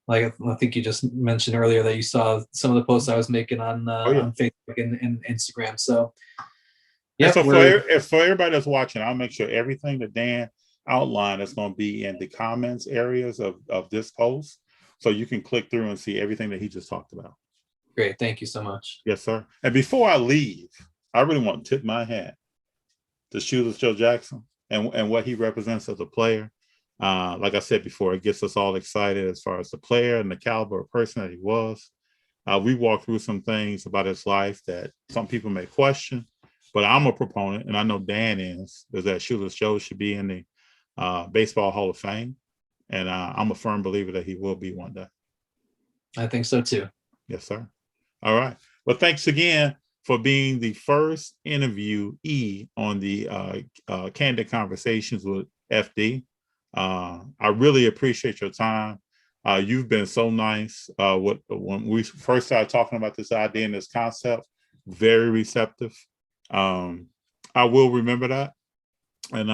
like I think you just mentioned earlier that you saw some of the posts I was making on Facebook and Instagram. So yeah. So for everybody that's watching, I'll make sure everything that Dan outlined is going to be in the comments areas of this post, so you can click through and see everything that he just talked about. Great, thank you so much. Yes, sir. And before I leave, I really want to tip my hat to Shoeless Joe Jackson and what he represents as a player. Like I said before, it gets us all excited as far as the player and the caliber of person that he was. We walked through some things about his life that some people may question, but I'm a proponent, and I know Dan is that Shoeless Joe should be in the Baseball Hall of Fame. And I'm a firm believer that he will be one day. I think so too. Yes, sir. All right. Well, thanks again for being the first interviewee on the Candid Conversations with FD. I really appreciate your time. You've been so nice. When we first started talking about this idea and this concept, very receptive. I will remember that. And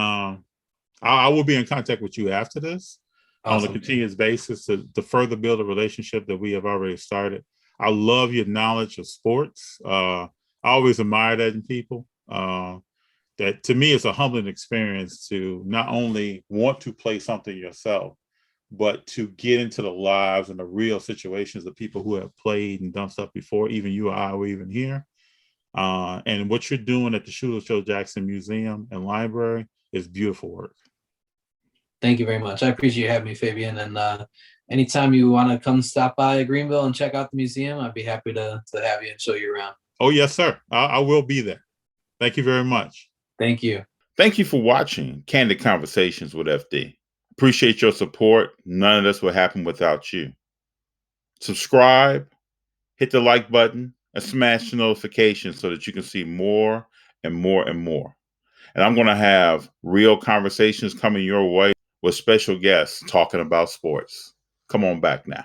I will be in contact with you after this. Awesome. On a continuous basis to further build a relationship that we have already started. I love your knowledge of sports. I always admire that in people. That to me is a humbling experience to not only want to play something yourself, but to get into the lives and the real situations of people who have played and done stuff before, even you or I were even here. And what you're doing at the Shoeless Joe Jackson Museum and Library is beautiful work. Thank you very much. I appreciate you having me, Fabian. And anytime you want to come stop by Greenville and check out the museum, I'd be happy to have you and show you around. Oh, yes, sir. I will be there. Thank you very much. Thank you. Thank you for watching Candid Conversations with FD. Appreciate your support. None of this would happen without you. Subscribe, hit the like button, and smash the notifications so that you can see more and more and more. And I'm going to have real conversations coming your way with special guests talking about sports. Come on back now.